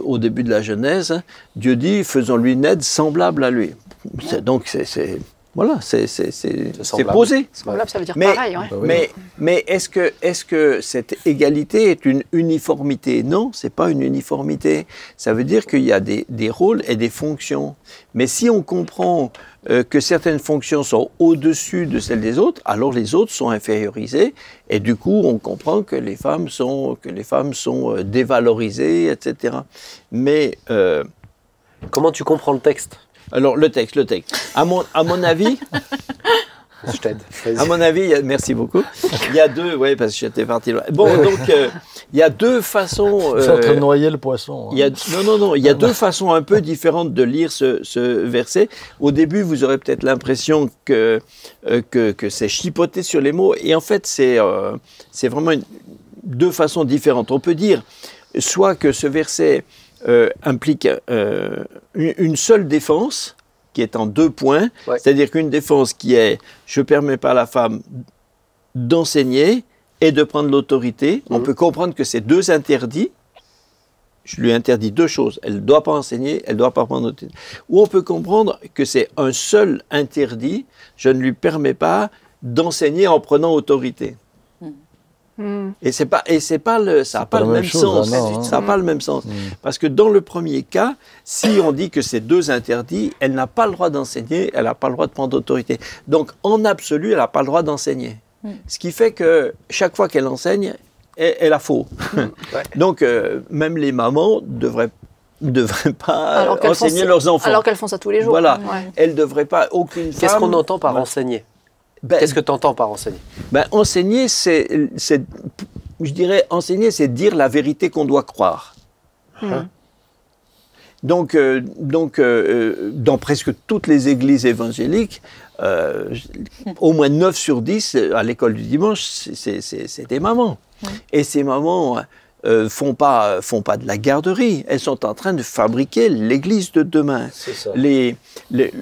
au début de la Genèse, Dieu dit « faisons-lui une aide semblable à lui ». Donc Voilà, c'est semblable. posé. Semblable, ça veut dire Mais- pareil. Ouais. Bah oui. Mais est-ce que cette égalité est une uniformité? Non, c'est pas une uniformité. Ça veut dire qu'il y a des rôles et des fonctions. Mais si on comprend que certaines fonctions sont au-dessus de celles des autres, alors les autres sont infériorisées. Et du coup, on comprend que les femmes sont dévalorisées, etc. Mais Comment tu comprends le texte? alors le texte. À mon avis. Je t'aide. Vas-y. À mon avis, merci beaucoup. Il y a deux, oui, parce que j'étais parti loin. Bon, donc, il y a deux façons. C'est en train de noyer le poisson. Il y a, non. Il y a deux façons un peu différentes de lire ce verset. Au début, vous aurez peut-être l'impression que c'est chipoté sur les mots. Et en fait, c'est vraiment deux façons différentes. On peut dire soit que ce verset implique une seule défense, qui est en 2 points, Ouais. c'est-à-dire qu'une défense qui est « je ne permets pas à la femme d'enseigner et de prendre l'autorité ». On peut comprendre que c'est 2 interdits. Je lui interdis 2 choses. Elle ne doit pas enseigner, elle ne doit pas prendre l'autorité. Ou on peut comprendre que c'est un seul interdit. Je ne lui permets pas d'enseigner en prenant autorité. Et ça n'a pas la le même même chose, sens. ah non, hein. Ça n'a pas le même sens. Parce que dans le premier cas, si on dit que c'est 2 interdits, elle n'a pas le droit d'enseigner, elle n'a pas le droit de prendre autorité. Donc, en absolu, elle n'a pas le droit d'enseigner. Ce qui fait que chaque fois qu'elle enseigne, elle a faux. Ouais. Donc, même les mamans devraient pas Alors qu'elles font enseigner ça- leurs enfants. Alors qu'elles font ça tous les jours. Voilà. Ouais. Elles ne devraient pas, aucune femme... Qu'est-ce qu'on entend par Ouais. enseigner? Ben, Qu'est-ce que tu entends par enseigner? enseigner, je dirais, enseigner, c'est dire la vérité qu'on doit croire. Donc, dans presque toutes les églises évangéliques, au moins 9 sur 10, à l'école du dimanche, c'est des mamans. Et ces mamans font pas de la garderie. Elles sont en train de fabriquer l'église de demain. C'est ça.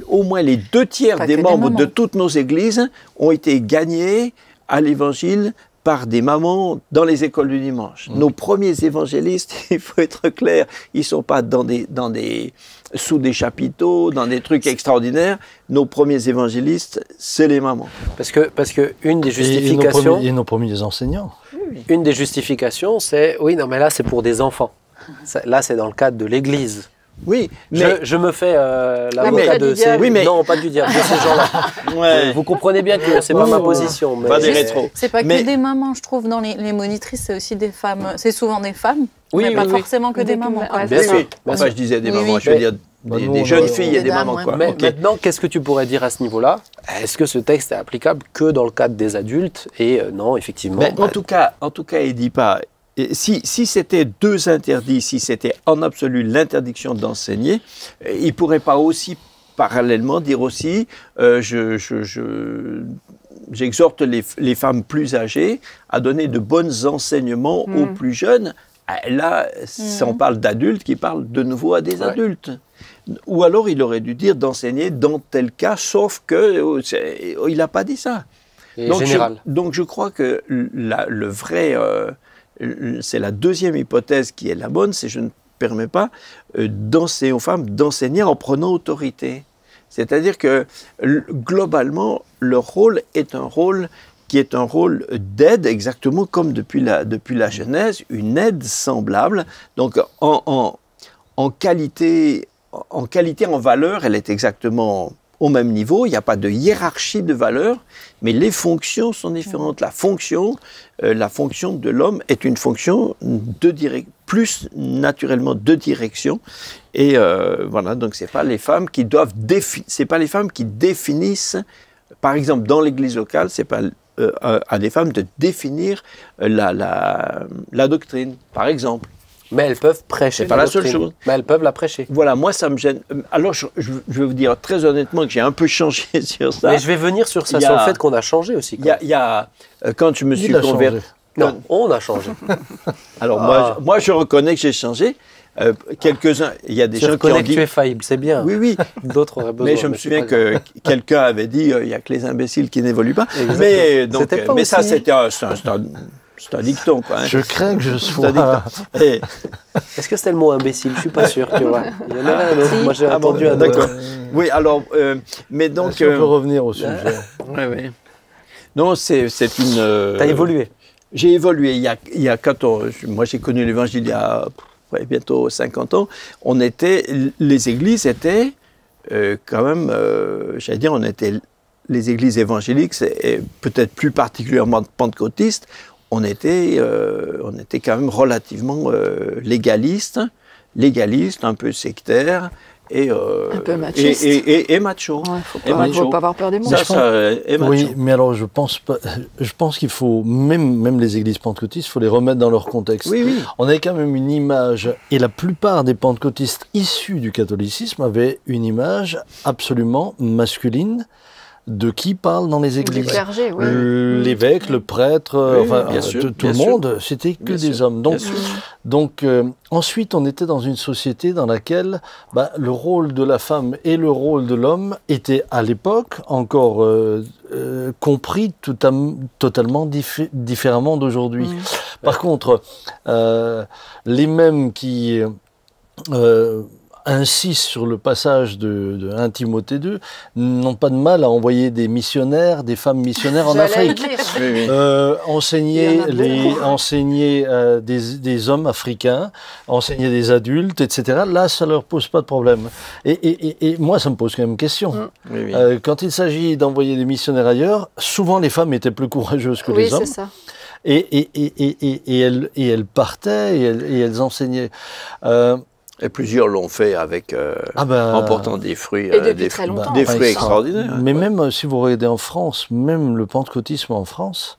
Au moins les 2 tiers Pas des que des membres mamans. de toutes nos églises ont été gagnés à l'évangile par des mamans dans les écoles du dimanche. Nos premiers évangélistes, il faut être clair, ils ne sont pas sous des chapiteaux, dans des trucs extraordinaires. Nos premiers évangélistes, c'est les mamans. Parce que une des Et justifications, nos premiers enseignants. c'est oui, non, mais là c'est pour des enfants. Là, c'est dans le cadre de l'Église. Oui, mais... Je me fais l'avocat mais de du ces... diable. Oui, mais- Non, pas du diable, de ces gens-là. Ouais. Vous comprenez bien que c'est pas ma position. Mais... Pas des Juste, rétros. C'est pas Mais- que des mamans, je trouve, dans les monitrices, c'est aussi des femmes. C'est souvent des femmes, Oui, mais oui, pas oui. forcément que des Des- mamans. ouais, Bien c'est sûr. ça. Enfin, je disais des Oui, mamans, oui. je veux dire Bah, des nous, on jeunes a- filles et des des dames, mamans. ouais. Quoi. Mais Ok. maintenant, qu'est-ce que tu pourrais dire à ce niveau-là? Est-ce que ce texte est applicable que dans le cadre des adultes? Et non, effectivement. Ben, en tout cas, il dit pas. Et si c'était 2 interdits, si c'était en absolu l'interdiction d'enseigner, il pourrait pas aussi parallèlement dire aussi, j'exhorte les femmes plus âgées à donner de bons enseignements aux plus jeunes. Là, si on parle d'adultes, qui parlent de nouveau à des Ouais. adultes. Ou alors, il aurait dû dire d'enseigner dans tel cas, sauf que il n'a pas dit ça. Et général. Donc je crois que le vrai, c'est la deuxième hypothèse qui est la bonne, c'est je ne permets pas d'enseigner aux femmes d'enseigner en prenant autorité. C'est-à-dire que globalement, leur rôle est un rôle qui est un rôle d'aide, exactement comme depuis la Genèse, une aide semblable. Donc en qualité, en valeur, elle est exactement au même niveau. Il n'y a pas de hiérarchie de valeur, mais les fonctions sont différentes. La fonction de l'homme est une fonction plus naturellement de direction. Et voilà, donc c'est pas les femmes qui définissent. Par exemple, dans l'Église locale, c'est pas à des femmes de définir la doctrine, par exemple. Mais elles peuvent prêcher. C'est pas la seule doctrine. chose. Mais elles peuvent la prêcher. Voilà, moi ça me gêne. Alors je vais vous dire très honnêtement que j'ai un peu changé sur ça. Mais je vais venir sur ça, Il y a- sur le fait qu'on a changé aussi. Il y a quand je me suis Il a converti. changé. Non, on a changé. Alors Ah. moi je reconnais que j'ai changé. Quelques-uns, il y a des Tu gens qui ont reconnais que dit. tu es faillible, c'est bien. Oui, oui. D'autres auraient besoin. Mais je me c'est souviens pas grave. que quelqu'un avait dit il y a que les imbéciles qui n'évoluent pas. Exactement. Mais donc, C'était pas mais ça aussi- c'était un C'est un dicton, quoi. Hein. Je crains que je sois... Et... Est-ce que c'était le mot imbécile? Je suis pas sûr, tu vois. Il y en avait un autre. Moi, j'ai entendu un D'accord. autre. Oui, alors, mais donc... Si on peut revenir au sujet. Oui. Non, c'est une... T'as évolué. J'ai évolué. Il y a 14... Moi, j'ai connu l'Évangile il y a bientôt 50 ans. Les églises étaient quand même... j'allais dire, on était... Les églises évangéliques, et peut-être plus particulièrement pentecôtistes, on était quand même relativement légaliste, un peu sectaire et un peu machiste. Et macho. Ouais, faut pas avoir peur des mots. Et macho. Oui, mais alors je pense qu'il faut même les églises pentecôtistes, il faut les remettre dans leur contexte. Oui. On avait quand même une image, et la plupart des pentecôtistes issus du catholicisme avaient une image absolument masculine. De qui parle dans les églises? Du clergé, oui. L'évêque, le prêtre, oui, bien sûr, tout le monde, c'était que des hommes. Donc ensuite, on était dans une société dans laquelle le rôle de la femme et le rôle de l'homme étaient à l'époque encore compris totalement différemment d'aujourd'hui. Par contre, les mêmes qui... insistent sur le passage de 1 Timothée 2, n'ont pas de mal à envoyer des missionnaires, des femmes missionnaires en Afrique. Enseigner des hommes africains, enseigner des adultes, etc. Là, ça leur pose pas de problème. Et moi, ça me pose quand même question. Quand il s'agit d'envoyer des missionnaires ailleurs, souvent les femmes étaient plus courageuses que les hommes. Oui, c'est ça. Et elles partaient et elles enseignaient. Et plusieurs l'ont fait en portant des fruits, des fruits extraordinaires. Mais même si vous regardez en France, même le pentecôtisme en France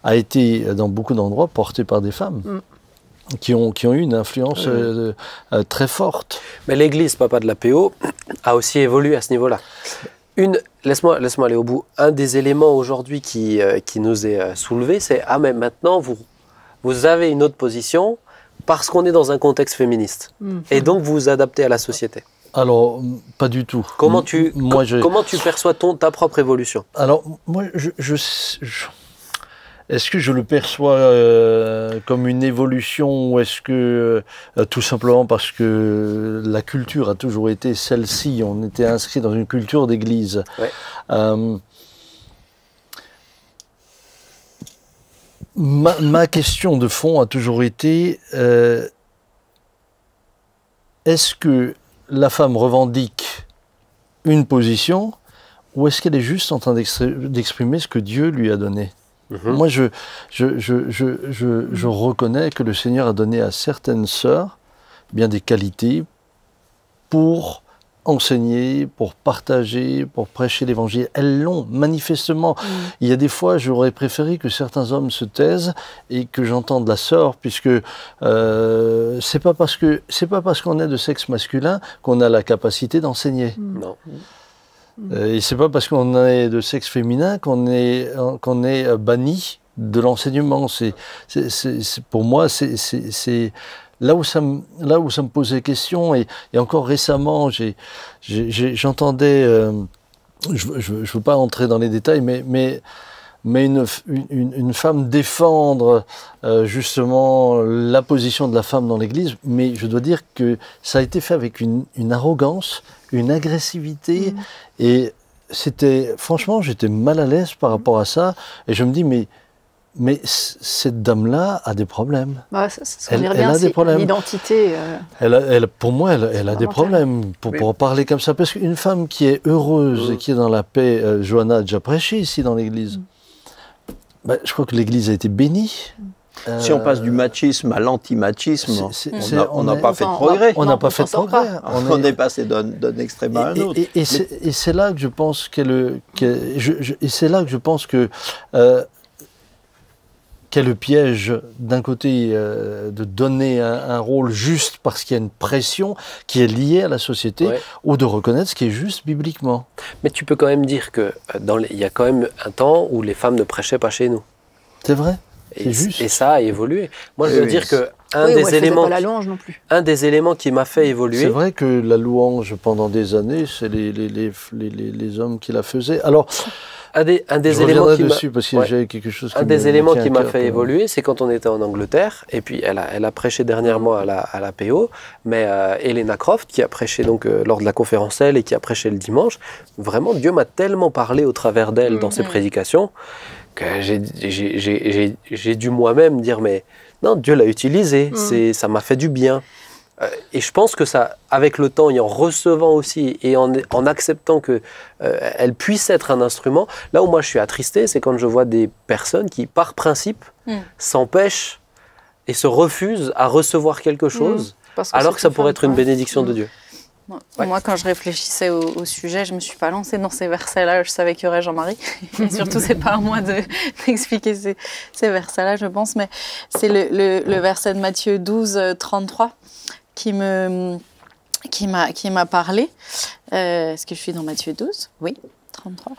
a été dans beaucoup d'endroits porté par des femmes qui ont eu une influence très forte. Mais l'Église, papa de l'APO, a aussi évolué à ce niveau-là. Laisse-moi aller au bout. Un des éléments aujourd'hui qui nous est soulevé, c'est mais maintenant vous avez une autre position. Parce qu'on est dans un contexte féministe. Et donc, vous vous adaptez à la société. Alors, pas du tout. Comment tu perçois ta propre évolution? Alors, moi, est-ce que je le perçois comme une évolution ou est-ce que tout simplement parce que la culture a toujours été celle-ci, on était inscrit dans une culture d'église. Ma question de fond a toujours été est-ce que la femme revendique une position ou est-ce qu'elle est juste en train d'exprimer ce que Dieu lui a donné? Moi, je reconnais que le Seigneur a donné à certaines sœurs bien des qualités pour enseigner, pour partager, pour prêcher l'évangile. Elles l'ont, manifestement. Il y a des fois, j'aurais préféré que certains hommes se taisent et que j'entende la sœur, puisque c'est pas parce qu'on est de sexe masculin qu'on a la capacité d'enseigner. Non. Et c'est pas parce qu'on est de sexe féminin qu'on est banni de l'enseignement. Pour moi, c'est là où ça me posait question, et encore récemment, j'entendais, je veux pas entrer dans les détails, mais une femme défendre justement la position de la femme dans l'Église, mais je dois dire que ça a été fait avec une arrogance, une agressivité, et franchement, j'étais mal à l'aise par rapport à ça, et je me dis, mais cette dame-là a des problèmes. Elle a des problèmes. L'identité. Pour moi, elle a des problèmes pour parler comme ça. Parce qu'une femme qui est heureuse et qui est dans la paix, Johanna a déjà prêché ici dans l'Église. Je crois que l'Église a été bénie. Si on passe du machisme à l'antimachisme, on n'a pas fait de progrès. On n'a pas fait de progrès. On est passé d'un extrême à un autre. Et c'est là que je pense que qu'est le piège, d'un côté, de donner un rôle juste parce qu'il y a une pression qui est liée à la société, ou de reconnaître ce qui est juste bibliquement. Mais tu peux quand même dire qu'il y a quand même un temps où les femmes ne prêchaient pas chez nous. C'est vrai, c'est juste. Et ça a évolué. Moi, je veux dire que un des éléments qui m'a fait évoluer... C'est vrai que la louange, pendant des années, c'est les hommes qui la faisaient. Alors Un des Je éléments reviendrai qui m'a- dessus parce que Ouais. j'avais quelque chose Un qui des me éléments tient qui à m'a cœur, fait quoi. évoluer, c'est quand on était en Angleterre, et puis elle a prêché dernièrement à la PO, mais Helena Croft, qui a prêché donc, lors de la conférence Elle et qui a prêché le dimanche, vraiment Dieu m'a tellement parlé au travers d'elle dans ses prédications, que j'ai dû moi-même dire, mais non, Dieu l'a utilisé, ça m'a fait du bien. Et je pense que ça, avec le temps et en recevant aussi et en acceptant que elle puisse être un instrument, là où moi je suis attristé, c'est quand je vois des personnes qui, par principe, s'empêchent et se refusent à recevoir quelque chose, Parce alors que ça c'est pourrait être une femme, bénédiction de Dieu. Ouais. Moi, quand je réfléchissais au sujet, je me suis pas lancée dans ces versets-là. Je savais qu'il y aurait Jean-Marie. Et surtout, c'est pas à moi d'expliquer ces versets-là, je pense. Mais c'est le verset de Matthieu 12, 33 qui m'a parlé. Est-ce que je suis dans Matthieu 12 ? Oui, 33.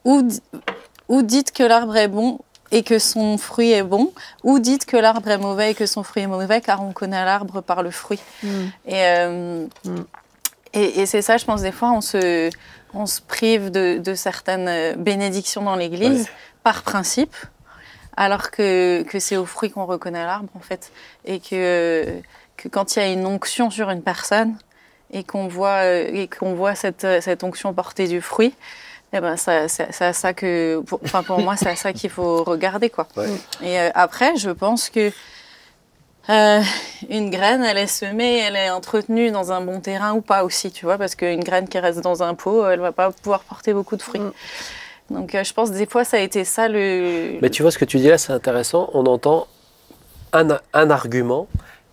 Ou dites que l'arbre est bon et que son fruit est bon, ou dites que l'arbre est mauvais et que son fruit est mauvais, car on connaît l'arbre par le fruit. Et c'est ça, je pense, des fois, on se prive de certaines bénédictions dans l'Église, par principe, alors que c'est au fruit qu'on reconnaît l'arbre, en fait. Et que quand il y a une onction sur une personne, et qu'on voit cette onction porter du fruit, eh ben c'est à ça que, pour moi, c'est à ça qu'il faut regarder, quoi. Ouais. Et après, je pense que une graine, elle est semée, elle est entretenue dans un bon terrain ou pas aussi, tu vois, parce qu'une graine qui reste dans un pot, elle va pas pouvoir porter beaucoup de fruits. Donc, je pense que des fois, ça a été ça le... Mais tu vois, ce que tu dis là, c'est intéressant. On entend un argument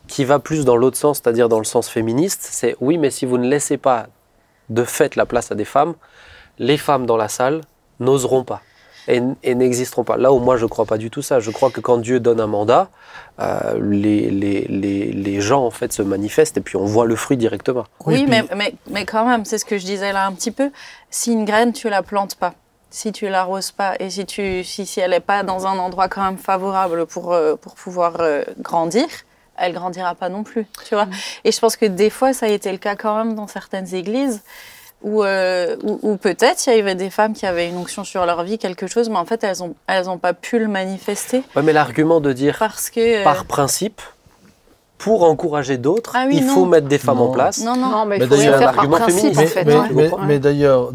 qui va plus dans l'autre sens, c'est-à-dire dans le sens féministe. C'est oui, mais si vous ne laissez pas de fait la place à des femmes, les femmes dans la salle n'oseront pas et n'existeront pas. Là où moi, je ne crois pas du tout ça. Je crois que quand Dieu donne un mandat, les gens en fait se manifestent et puis on voit le fruit directement. Oui, mais quand même, c'est ce que je disais là un petit peu. Si une graine, tu la plantes pas, si tu l'arroses pas et si elle n'est pas dans un endroit quand même favorable pour pouvoir grandir, elle grandira pas non plus, tu vois. Et je pense que des fois, ça a été le cas quand même dans certaines églises où peut-être il y avait des femmes qui avaient une onction sur leur vie, quelque chose, mais en fait, elles ont pas pu le manifester. Ouais, mais l'argument de dire parce que, par principe, pour encourager d'autres, il faut mettre des femmes en place. Non, mais il faut rien faire par principe, en fait. Mais d'ailleurs,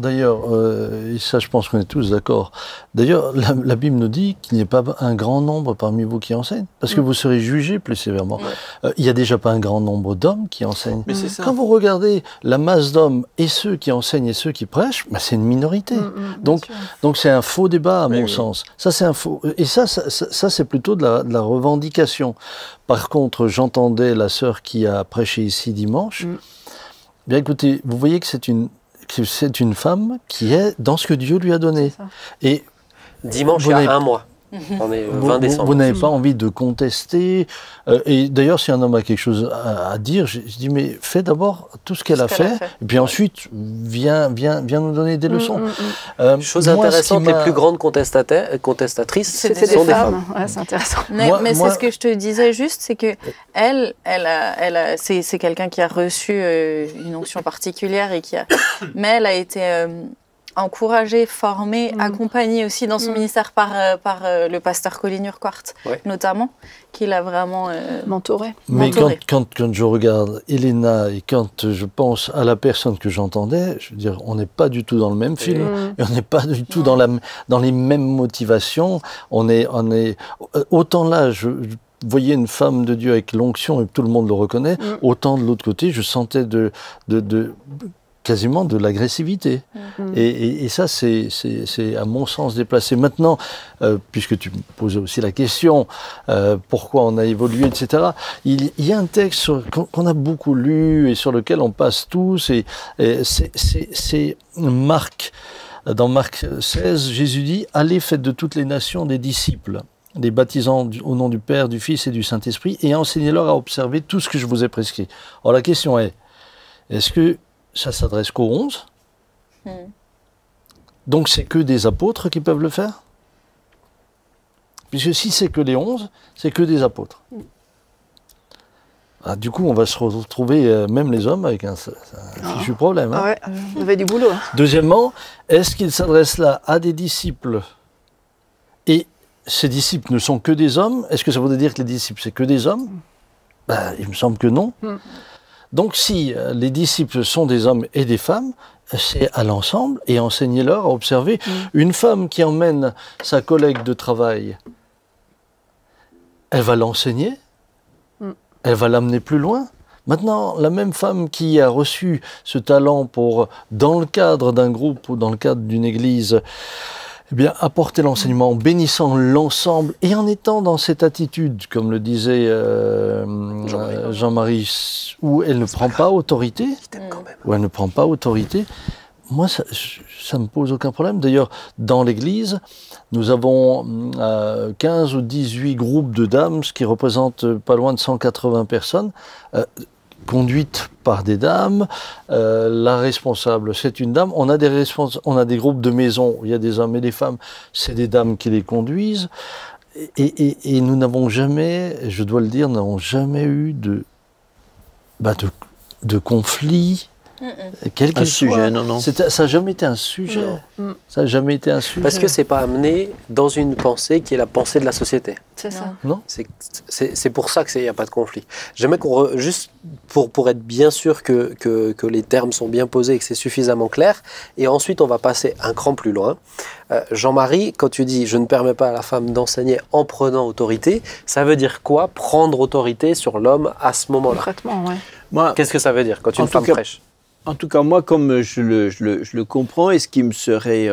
et ça, je pense qu'on est tous d'accord. D'ailleurs, la Bible nous dit qu'il n'y ait pas un grand nombre parmi vous qui enseignent, parce que vous serez jugés plus sévèrement. Il n'y a déjà pas un grand nombre d'hommes qui enseignent. Mais c'est ça. Quand vous regardez la masse d'hommes et ceux qui enseignent et ceux qui prêchent, bah, c'est une minorité. Donc c'est un faux débat, à mon sens. Ça, c'est un faux. Et ça c'est plutôt de la revendication. Par contre, j'entendais la sœur qui a prêché ici dimanche. Bien écoutez, vous voyez que c'est une femme qui est dans ce que Dieu lui a donné. Et dimanche, il y a un mois. On est 20 décembre. Vous n'avez pas envie de contester. Et d'ailleurs, si un homme a quelque chose à dire, je dis, mais fais d'abord tout ce qu'elle a fait. Et puis ensuite, viens nous donner des leçons. Chose intéressante, les plus grandes contestatrices, c'est des femmes. Ouais, c'est intéressant. Mais c'est ce que je te disais juste, c'est que c'est quelqu'un qui a reçu une onction particulière mais elle a été encouragée, formée, accompagnée aussi dans son ministère par le pasteur Colin Urquhart, notamment, qui l'a vraiment mentoré. Mais quand je regarde Helena et quand je pense à la personne que j'entendais, je veux dire, on n'est pas du tout dans le même film, et on n'est pas du tout dans les mêmes motivations. On est autant là, je voyais une femme de Dieu avec l'onction et tout le monde le reconnaît, autant de l'autre côté, je sentais quasiment de l'agressivité. Et ça, c'est à mon sens déplacé. Maintenant, puisque tu me posais aussi la question, pourquoi on a évolué, etc., il y a un texte qu'on a beaucoup lu et sur lequel on passe tous, et c'est Marc. Dans Marc 16, Jésus dit « Allez, faites de toutes les nations des disciples, les baptisant au nom du Père, du Fils et du Saint-Esprit, et enseignez-leur à observer tout ce que je vous ai prescrit. » Alors la question est, est-ce que ça s'adresse qu'aux 11 ? Donc c'est que des apôtres qui peuvent le faire ? Puisque si c'est que les 11, c'est que des apôtres. Ah, du coup, on va se retrouver, même les hommes, avec un fichu problème. Hein. Ah ouais, on avait du boulot. Hein. Deuxièmement, est-ce qu'il s'adresse là à des disciples et ces disciples ne sont que des hommes? Est-ce que ça voudrait dire que les disciples, c'est que des hommes? Ben, il me semble que non. Donc si les disciples sont des hommes et des femmes, c'est à l'ensemble et enseignez-leur à observer. Une femme qui emmène sa collègue de travail, elle va l'enseigner, elle va l'amener plus loin. Maintenant, la même femme qui a reçu ce talent pour, dans le cadre d'un groupe ou dans le cadre d'une église, eh bien, apporter l'enseignement en bénissant l'ensemble et en étant dans cette attitude, comme le disait Jean-Marie, où elle ne prend pas autorité, où elle ne prend pas autorité, moi, ça me pose aucun problème. D'ailleurs, dans l'Église, nous avons 15 ou 18 groupes de dames, ce qui représente pas loin de 180 personnes, conduites par des dames. La responsable, c'est une dame. On a des groupes de maison où il y a des hommes et des femmes. C'est des dames qui les conduisent. Et nous n'avons jamais, je dois le dire, n'avons jamais eu de conflit. Quel qu'il soit. Sujet, non. Ça n'a jamais été un sujet. Ça n'a jamais été un sujet. Parce que c'est pas amené dans une pensée qui est la pensée de la société. C'est ça. Non. C'est pour ça qu'il n'y a pas de conflit. J'aimerais qu'on juste pour être bien sûr que les termes sont bien posés et que c'est suffisamment clair. Et ensuite, on va passer un cran plus loin. Jean-Marie, quand tu dis « je ne permets pas à la femme d'enseigner en prenant autorité », ça veut dire quoi, prendre autorité sur l'homme à ce moment-là? Concrètement, ouais. Qu'est-ce que ça veut dire quand une femme prêche? En tout cas, moi, comme je le comprends, et ce qui me serait,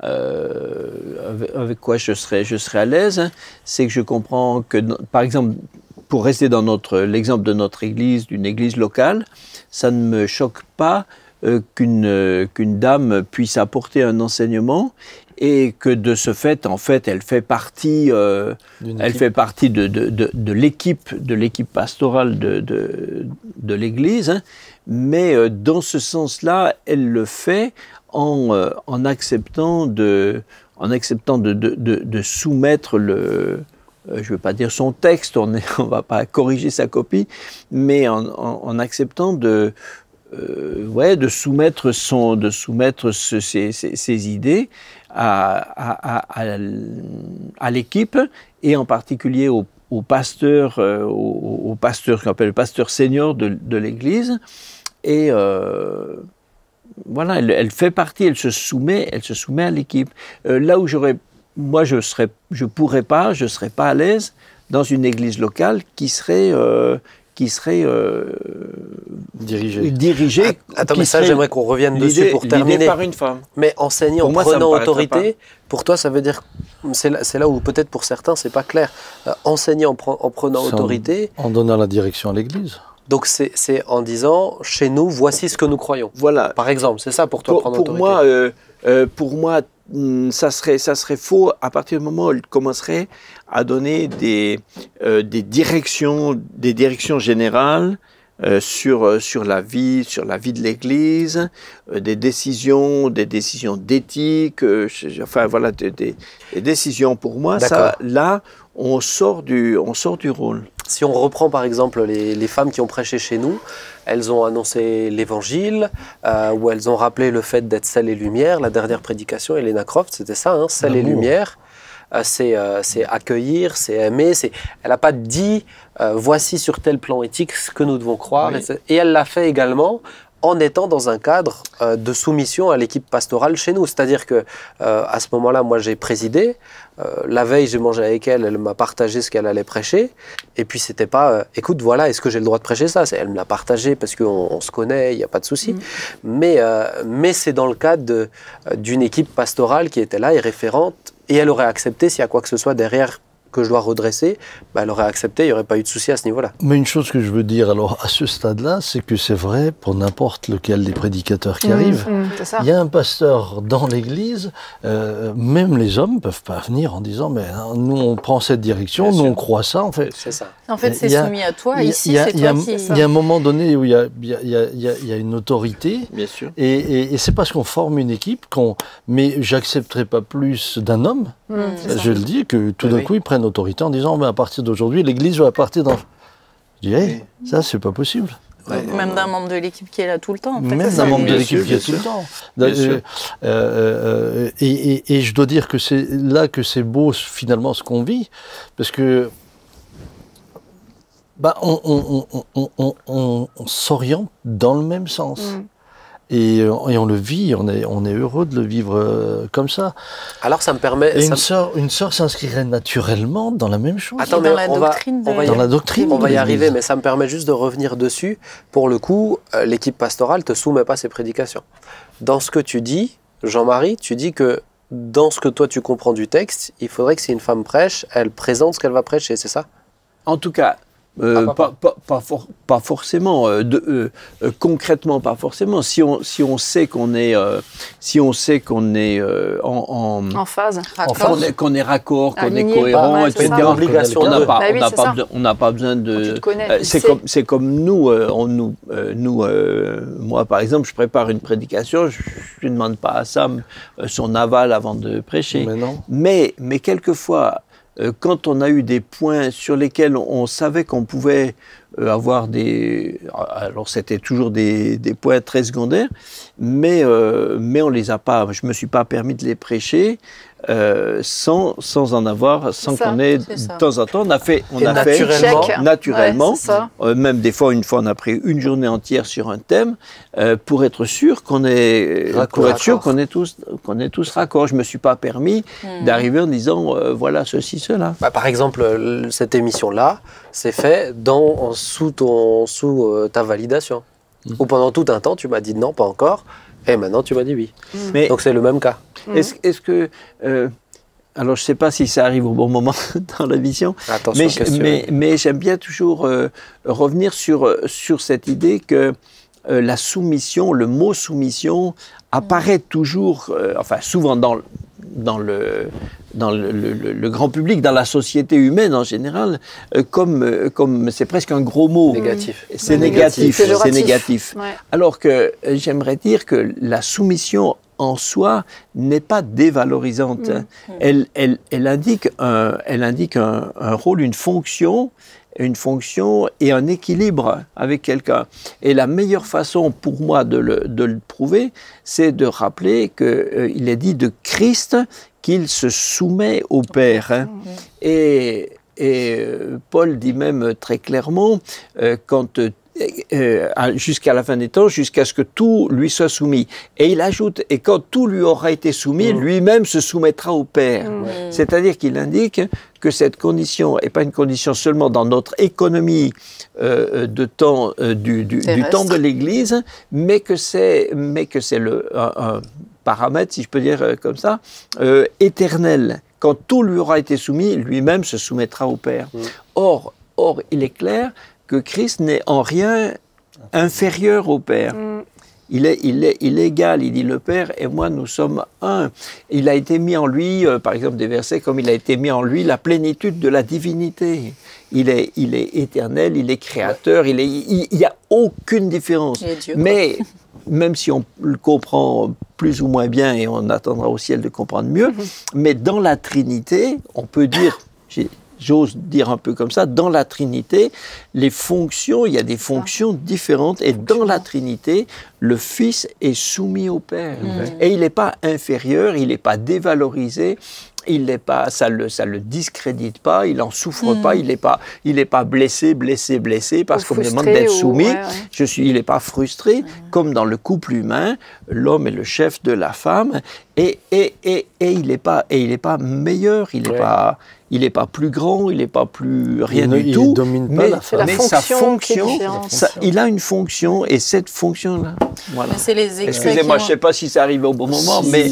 avec quoi je serais à l'aise, hein, c'est que je comprends que, par exemple, pour rester dans l'exemple de notre église, d'une église locale, ça ne me choque pas qu'une dame puisse apporter un enseignement et que de ce fait, en fait, elle fait partie de l'équipe pastorale de l'Église, hein, mais dans ce sens-là, elle le fait en acceptant de soumettre je ne veux pas dire son texte, on ne va pas corriger sa copie, mais en acceptant de soumettre ses idées à l'équipe et en particulier au pasteur qu'on appelle le pasteur senior de l'Église. Et voilà, elle fait partie, elle se soumet à l'équipe. Là où je serais pas à l'aise dans une église locale qui serait dirigée. Attends, mais ça, j'aimerais qu'on revienne dessus pour terminer. Par une femme. Mais enseigner en prenant autorité, pour toi, ça veut dire, c'est là où peut-être pour certains, c'est pas clair. Enseigner en prenant autorité. En donnant la direction à l'église. Donc c'est en disant, chez nous, voici ce que nous croyons. Voilà. Par exemple, c'est ça pour toi, prendre autorité. Pour moi, ça serait faux à partir du moment où elle commencerait à donner des directions générales sur la vie de l'Église, des décisions d'éthique, enfin voilà, des décisions. Pour moi, ça, là, on sort du rôle. Si on reprend par exemple les femmes qui ont prêché chez nous, elles ont annoncé l'évangile, où elles ont rappelé le fait d'être sel et lumière. La dernière prédication, Elena Croft, c'était ça, hein, sel et lumière. C'est accueillir, c'est aimer. Elle n'a pas dit voici sur tel plan éthique ce que nous devons croire. Oui. Et elle l'a fait également en étant dans un cadre de soumission à l'équipe pastorale chez nous. C'est-à-dire que à ce moment-là, moi j'ai présidé. La veille, j'ai mangé avec elle, elle m'a partagé ce qu'elle allait prêcher. Et puis c'était pas, écoute, voilà, est-ce que j'ai le droit de prêcher ça? Elle me l'a partagé parce qu'on se connaît, il n'y a pas de souci. Mais c'est dans le cadre d'une équipe pastorale qui était là et référente. Et elle aurait accepté s'il y a quoi que ce soit derrière que je dois redresser, elle aurait accepté, il n'y aurait pas eu de souci à ce niveau-là. Mais une chose que je veux dire alors à ce stade-là, c'est que c'est vrai pour n'importe lequel des prédicateurs qui arrivent. C'est ça. Il y a un pasteur dans l'église, même les hommes ne peuvent pas venir en disant mais nous on prend cette direction, nous on croit ça en fait. C'est ça. En fait c'est soumis à toi, ici c'est toi qui... Il y a un moment donné où il y a une autorité. Bien sûr. Et c'est parce qu'on forme une équipe mais j'accepterai pas plus d'un homme. Je le dis que tout d'un coup ils prennent autorité en disant à partir d'aujourd'hui l'Église va partir dans... Je dis, hey, ça, c'est pas possible. Ouais. Même d'un membre de l'équipe qui est là tout le temps. En fait, Même ça, d'un c'est- membre de Bien l'équipe sûr, qui est bien tout le sûr. temps. Bien sûr. Et je dois dire que c'est là que c'est beau finalement ce qu'on vit, parce que bah, on s'oriente dans le même sens. Et on le vit, on est heureux de le vivre comme ça. Alors ça me permet... Et ça une sœur s'inscrirait naturellement dans la même chose. Attends, dans mais la on va- doctrine de- on va y dans la doctrine. On va de y arriver, l'Église. mais ça me permet juste de revenir dessus. Pour le coup, l'équipe pastorale ne te soumet pas ses prédications. Dans ce que tu dis, Jean-Marie, tu dis que dans ce que toi tu comprends du texte, il faudrait que si une femme prêche, elle présente ce qu'elle va prêcher, c'est ça? En tout cas, pas forcément, concrètement pas forcément. Si on sait qu'on est, En phase. Raccord. qu'on est raccord, qu'on est Aligné, cohérent, ouais, etc. c'est ça. Obligation On n'a de- pas, Bah oui, c'est ça. on n'a pas besoin Quand de. tu te connais, tu c'est sais. comme nous, moi par exemple, je prépare une prédication, je ne demande pas à Sam son aval avant de prêcher. Mais non. Mais quelquefois, quand on a eu des points sur lesquels on savait qu'on pouvait avoir des... Alors c'était toujours des points très secondaires, mais on les a pas... Je ne me suis pas permis de les prêcher sans en avoir, sans ça, qu'on ait... c'est ça. De temps en temps, on a fait naturellement. Check. naturellement. Ouais, c'est ça. Même des fois, une fois, on a pris une journée entière sur un thème pour être sûr qu'on est, Raccord. qu'on est tous raccords. Je me suis pas permis d'arriver en disant voilà ceci, cela. Bah, par exemple, cette émission-là, c'est fait sous ta validation. Ou pendant tout un temps, tu m'as dit non, pas encore, et maintenant tu m'as dit oui. Mais Donc c'est le même cas. est-ce que alors je sais pas si ça arrive au bon moment dans la vision, Attention, question. mais j'aime bien toujours revenir sur cette idée que la soumission, le mot soumission apparaît toujours, enfin souvent dans le grand public, dans la société humaine en général, comme c'est presque un gros mot. Négatif. C'est négatif, c'est Péjoratif. négatif. Ouais. Alors que j'aimerais dire que la soumission en soi n'est pas dévalorisante. Elle indique un rôle, une fonction et un équilibre avec quelqu'un. Et la meilleure façon pour moi de le prouver, c'est de rappeler qu'il est dit de Christ qu'il se soumet au Père. Hein. Et Paul dit même très clairement, jusqu'à la fin des temps, jusqu'à ce que tout lui soit soumis. Et il ajoute, et quand tout lui aura été soumis, lui-même se soumettra au Père. C'est-à-dire qu'il indique que cette condition n'est pas une condition seulement dans notre économie de temps, du temps de l'Église, mais que c'est un paramètre, si je peux dire comme ça, éternel. Quand tout lui aura été soumis, lui-même se soumettra au Père. Or, il est clair que Christ n'est en rien inférieur au Père. Il est égal, il dit le Père et moi nous sommes un. Il a été mis en lui, par exemple des versets comme il a été mis en lui la plénitude de la divinité. Il est éternel, il est créateur, il n'y a aucune différence. Il est Dieu, Mais même si on le comprend plus ou moins bien et on attendra au ciel de comprendre mieux, mais dans la Trinité, on peut dire, j'ose dire un peu comme ça, dans la Trinité, les fonctions, il y a des fonctions différentes et dans la Trinité, le Fils est soumis au Père. Et il n'est pas inférieur, il n'est pas dévalorisé, il n'est pas, ça le discrédite pas, il n'en souffre pas, il n'est pas blessé parce qu'on me demande d'être soumis. Il n'est pas frustré, comme dans le couple humain, l'homme est le chef de la femme et il n'est pas meilleur, il n'est pas plus grand, il n'est pas plus rien du tout. Il ne domine pas la femme. Mais sa fonction, différente. il a une fonction et cette fonction-là, voilà. Mais c'est les extraits Excusez-moi, qui je ne sais pas si ça arrive au bon moment, mais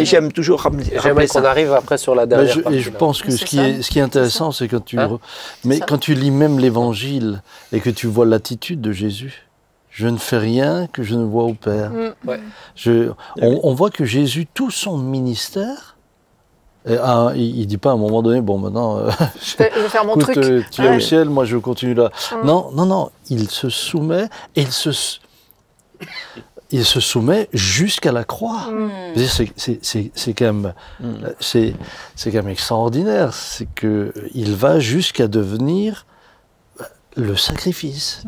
j'aime toujours rappeler J'aimerais qu'on ça. arrive après sur la dernière Et partie. je pense que C'est ce qui est intéressant, c'est quand tu, mais ça. quand tu lis même l'Évangile et que tu vois l'attitude de Jésus, je ne fais rien que je ne vois au Père. Ouais. On voit que Jésus, tout son ministère, il dit pas à un moment donné, bon maintenant, Je vais faire mon écoute, truc. tu es au ciel, moi je continue là. Non, il se soumet et il se soumet jusqu'à la croix. C'est quand même, c'est quand même extraordinaire. C'est que il va jusqu'à devenir le sacrifice.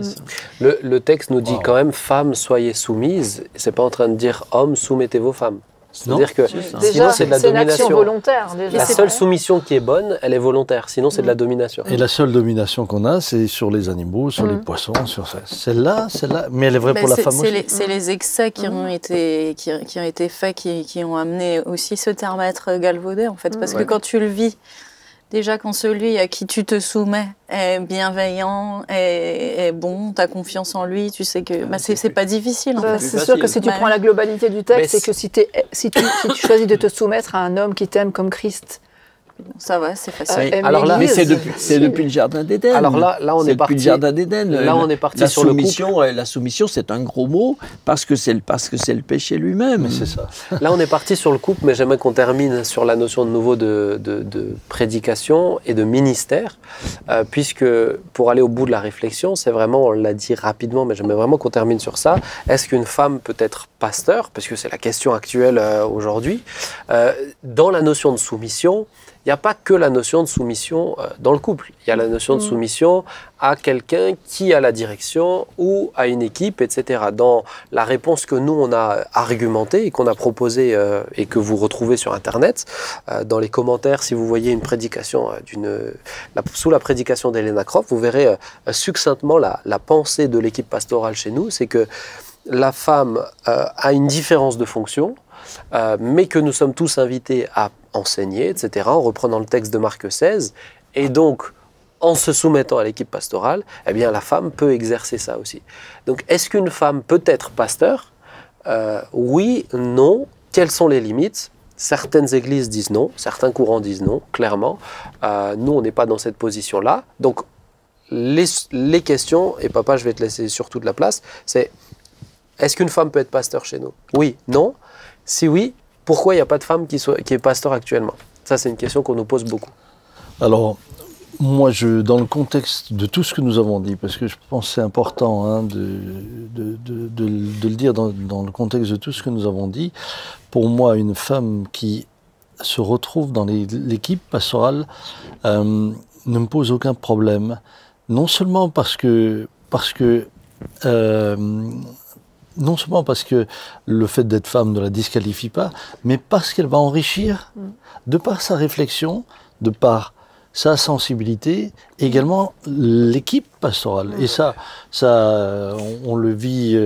Le texte nous dit quand même, femmes, soyez soumises. C'est pas en train de dire, hommes, soumettez vos femmes. C'est-à-dire que sinon c'est de la C'est une action domination. volontaire. Déjà. La seule soumission qui est bonne, elle est volontaire. Sinon c'est de la domination. Et la seule domination qu'on a, c'est sur les animaux, sur les poissons, sur ça. Celle-là, mais elle est vraie pour la femme aussi. C'est les excès qui ont été faits qui ont amené aussi ce terme à être galvaudé, en fait. Parce que quand tu le vis, déjà quand celui à qui tu te soumets est bienveillant, est bon, tu as confiance en lui, tu sais que c'est pas difficile. En fait. C'est sûr que si tu prends la globalité du texte, c'est que si tu choisis de te soumettre à un homme qui t'aime comme Christ, ça va, c'est facile. Alors là, mais c'est depuis le jardin d'Éden. Alors là, on est parti. Depuis le jardin d'Éden. Là, on est parti sur le couple. La soumission, c'est un gros mot parce que c'est le péché lui-même. Mais c'est ça. Là, on est parti sur le couple, mais j'aimerais qu'on termine sur la notion de nouveau de prédication et de ministère, puisque pour aller au bout de la réflexion, c'est vraiment, on l'a dit rapidement, mais j'aimerais vraiment qu'on termine sur ça. Est-ce qu'une femme peut être pasteur, parce que c'est la question actuelle aujourd'hui, dans la notion de soumission? Il n'y a pas que la notion de soumission dans le couple. Il y a la notion de soumission à quelqu'un qui a la direction ou à une équipe, etc. Dans la réponse que nous, on a argumentée et qu'on a proposée et que vous retrouvez sur Internet, dans les commentaires, si vous voyez une prédication sous la prédication d'Helena Croft, vous verrez succinctement la pensée de l'équipe pastorale chez nous. C'est que la femme a une différence de fonction, mais que nous sommes tous invités à enseigner, etc., en reprenant le texte de Marc 16, et donc en se soumettant à l'équipe pastorale, eh bien la femme peut exercer ça aussi. Donc est-ce qu'une femme peut être pasteur? Oui, non. Quelles sont les limites? Certaines églises disent non, certains courants disent non, clairement. Nous, on n'est pas dans cette position-là. Donc les questions, et papa, je vais te laisser surtout de la place, c'est est-ce qu'une femme peut être pasteur chez nous? Oui, non. Si oui, pourquoi il n'y a pas de femme qui est pasteur actuellement? Ça, c'est une question qu'on nous pose beaucoup. Alors, moi, dans le contexte de tout ce que nous avons dit, parce que je pense que c'est important de le dire dans le contexte de tout ce que nous avons dit, pour moi, une femme qui se retrouve dans l'équipe pastorale ne me pose aucun problème. Non seulement parce que le fait d'être femme ne la disqualifie pas, mais parce qu'elle va enrichir, de par sa réflexion, de par sa sensibilité, également l'équipe pastorale. Et ça on le vit,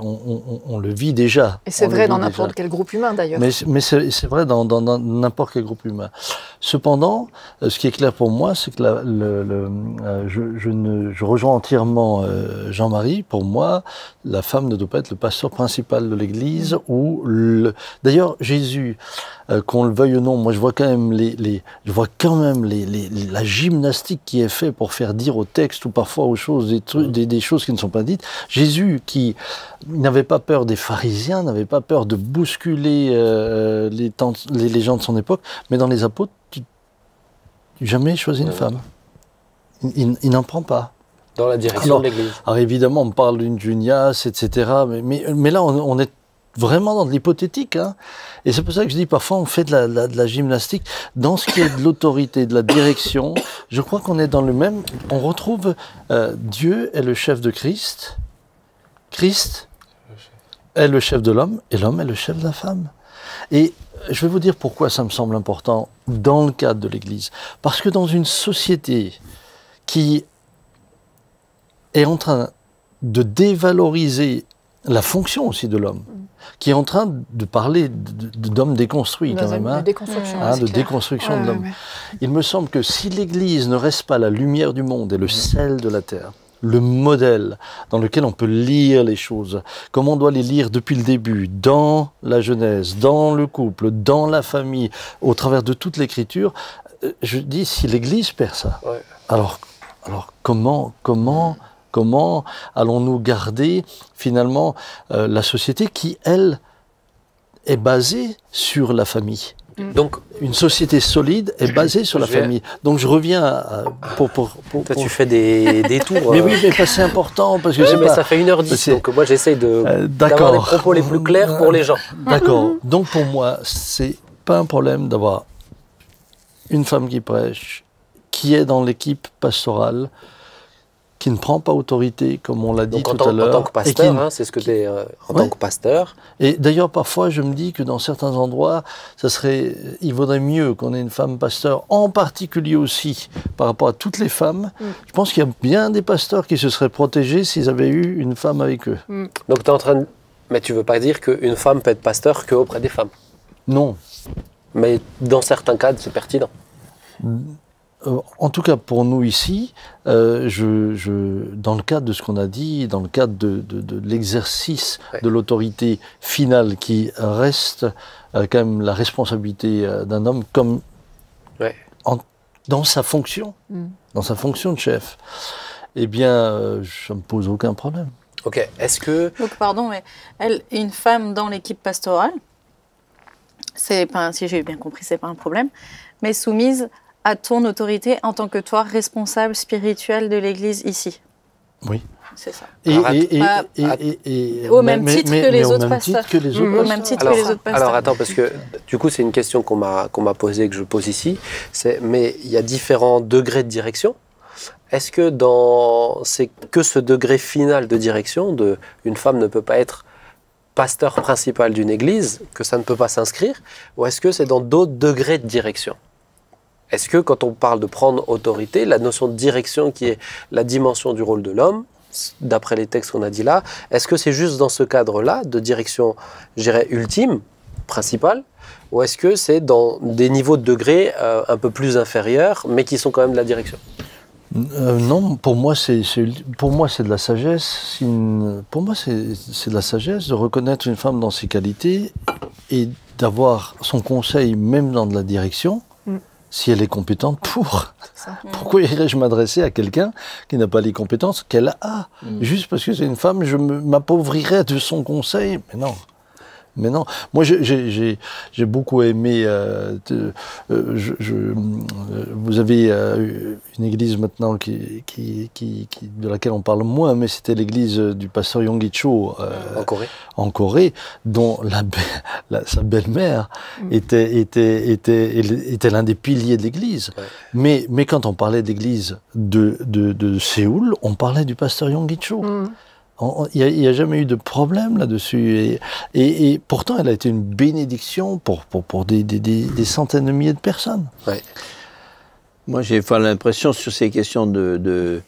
on le vit déjà. Et c'est vrai dans n'importe quel groupe humain d'ailleurs. Mais c'est vrai dans n'importe quel groupe humain. Cependant, ce qui est clair pour moi, c'est que je rejoins entièrement Jean-Marie. Pour moi, la femme ne doit pas être le pasteur principal de l'Église. D'ailleurs, Jésus, qu'on le veuille ou non, moi je vois quand même la gymnastique qui est faite pour faire dire au texte ou parfois aux choses des choses qui ne sont pas dites. Jésus qui n'avait pas peur des pharisiens, n'avait pas peur de bousculer les gens de son époque, mais dans les apôtres, jamais choisi une femme. Il n'en prend pas. Dans la direction de l'Église. Alors évidemment, on parle d'une Junias, etc. Mais là, on est vraiment dans de l'hypothétique. Hein. Et c'est pour ça que je dis, parfois, on fait de la gymnastique. Dans ce qui est de l'autorité, de la direction, je crois qu'on est dans le même... On retrouve Dieu est le chef de Christ. Christ est le chef de l'homme. Et l'homme est le chef de la femme. Et je vais vous dire pourquoi ça me semble important dans le cadre de l'Église. Parce que dans une société qui est en train de dévaloriser la fonction aussi de l'homme, qui est en train de parler d'homme déconstruit quand même, de déconstruction, de déconstruction de l'homme. Ouais. Il me semble que si l'Église ne reste pas la lumière du monde et le sel de la terre, le modèle dans lequel on peut lire les choses, comme on doit les lire depuis le début, dans la Genèse, dans le couple, dans la famille, au travers de toute l'Écriture, je dis, si l'Église perd ça, alors comment allons-nous garder finalement la société qui, elle, est basée sur la famille? Donc, une société solide est basée sur la famille. Donc, je reviens pour Toi, tu fais des tours. Mais oui, mais c'est important parce que ça fait 1h10, donc moi j'essaye d'avoir les propos les plus clairs pour les gens. D'accord. Donc, pour moi, c'est pas un problème d'avoir une femme qui prêche, qui est dans l'équipe pastorale, qui ne prend pas autorité, comme on l'a dit tout à l'heure. En tant que pasteur, c'est ce que tu es en tant que pasteur. Et d'ailleurs, parfois, je me dis que dans certains endroits, il vaudrait mieux qu'on ait une femme pasteur, en particulier aussi par rapport à toutes les femmes. Je pense qu'il y a bien des pasteurs qui se seraient protégés s'ils avaient eu une femme avec eux. Donc, tu es en train de... Mais tu ne veux pas dire qu'une femme peut être pasteur qu'auprès des femmes? Non. Mais dans certains cas, c'est pertinent. En tout cas, pour nous ici, dans le cadre de ce qu'on a dit, dans le cadre de l'exercice de l'autorité finale qui reste quand même la responsabilité d'un homme comme dans sa fonction, dans sa fonction de chef, eh bien, ça ne me pose aucun problème. Ok, est-ce que... Donc, pardon, mais une femme dans l'équipe pastorale, c'est pas, si j'ai bien compris, c'est pas un problème, mais soumise à ton autorité en tant que toi, responsable spirituel de l'Église ici. Oui. C'est ça. Au même titre que les autres pasteurs. Au même titre que les autres pasteurs. Alors attends, parce que du coup, c'est une question qu'on m'a posée, que je pose ici. Mais il y a différents degrés de direction. Est-ce que c'est que ce degré final de direction, une femme ne peut pas être pasteur principal d'une église, que ça ne peut pas s'inscrire, ou est-ce que c'est dans d'autres degrés de direction? Est-ce que quand on parle de prendre autorité, la notion de direction qui est la dimension du rôle de l'homme, d'après les textes qu'on a dit là, est-ce que c'est juste dans ce cadre-là de direction, je dirais, ultime, principale, ou est-ce que c'est dans des niveaux de degrés un peu plus inférieurs, mais qui sont quand même de la direction? Non, pour moi c'est de la sagesse. Pour moi c'est de la sagesse de reconnaître une femme dans ses qualités et d'avoir son conseil même dans de la direction, si elle est compétente pour. Pourquoi irais-je m'adresser à quelqu'un qui n'a pas les compétences qu'elle a? Juste parce que c'est une femme, je m'appauvrirais de son conseil? Mais non. Mais non, moi j'ai beaucoup aimé. Vous avez une église maintenant de laquelle on parle moins, mais c'était l'église du pasteur Yonggi-cho en Corée, dont sa belle-mère était l'un des piliers de l'église. Ouais. Mais quand on parlait d'église de Séoul, on parlait du pasteur Yonggi-cho. Il n'y a jamais eu de problème là-dessus. Et pourtant, elle a été une bénédiction pour des centaines de milliers de personnes. Ouais. Moi, j'ai l'impression sur ces questions de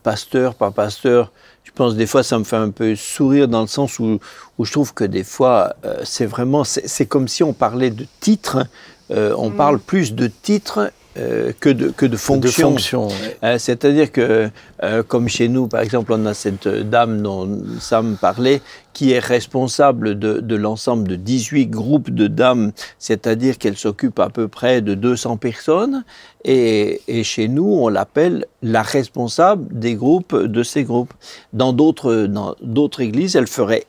pasteur, pas pasteur, je pense des fois, ça me fait un peu sourire dans le sens où je trouve que des fois, c'est comme si on parlait de titres, on parle plus de titres que de fonction. C'est-à-dire que, comme chez nous, par exemple, on a cette dame dont Sam parlait, qui est responsable de l'ensemble de 18 groupes de dames, c'est-à-dire qu'elle s'occupe à peu près de 200 personnes, et chez nous, on l'appelle la responsable des groupes, de ces groupes. Dans d'autres églises, elle serait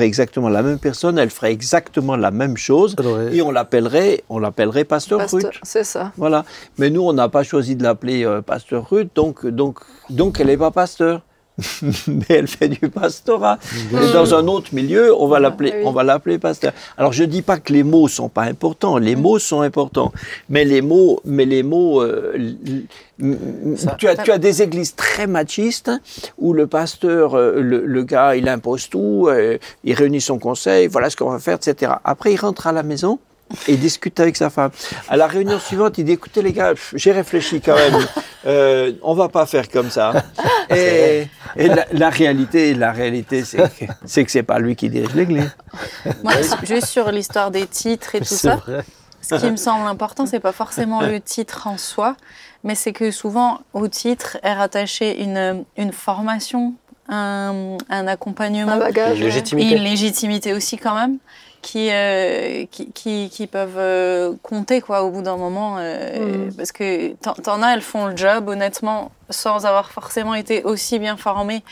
exactement la même personne, elle ferait exactement la même chose, et on l'appellerait Pasteur Ruth. C'est ça. Voilà. Mais nous, on n'a pas choisi de l'appeler Pasteur Ruth, donc elle n'est pas pasteur. Mais elle fait du pastorat. Et dans un autre milieu, on va l'appeler pasteur. Alors, je ne dis pas que les mots ne sont pas importants. Les mots sont importants. Mais les mots, tu as des églises très machistes où le pasteur, le gars, il impose tout, il réunit son conseil, voilà ce qu'on va faire, etc. Après, il rentre à la maison et il discute avec sa femme. À la réunion suivante, il dit, écoutez les gars, j'ai réfléchi quand même, on va pas faire comme ça. Et la réalité, c'est que c'est pas lui qui dirige l'église. Moi, juste sur l'histoire des titres et tout ça, ce qui me semble important, c'est pas forcément le titre en soi, mais c'est que souvent, au titre est rattaché une formation, un accompagnement, un bagage, et une légitimité aussi quand même, qui peuvent compter quoi, au bout d'un moment. Parce que t'en as, elles font le job, honnêtement, sans avoir forcément été aussi bien formées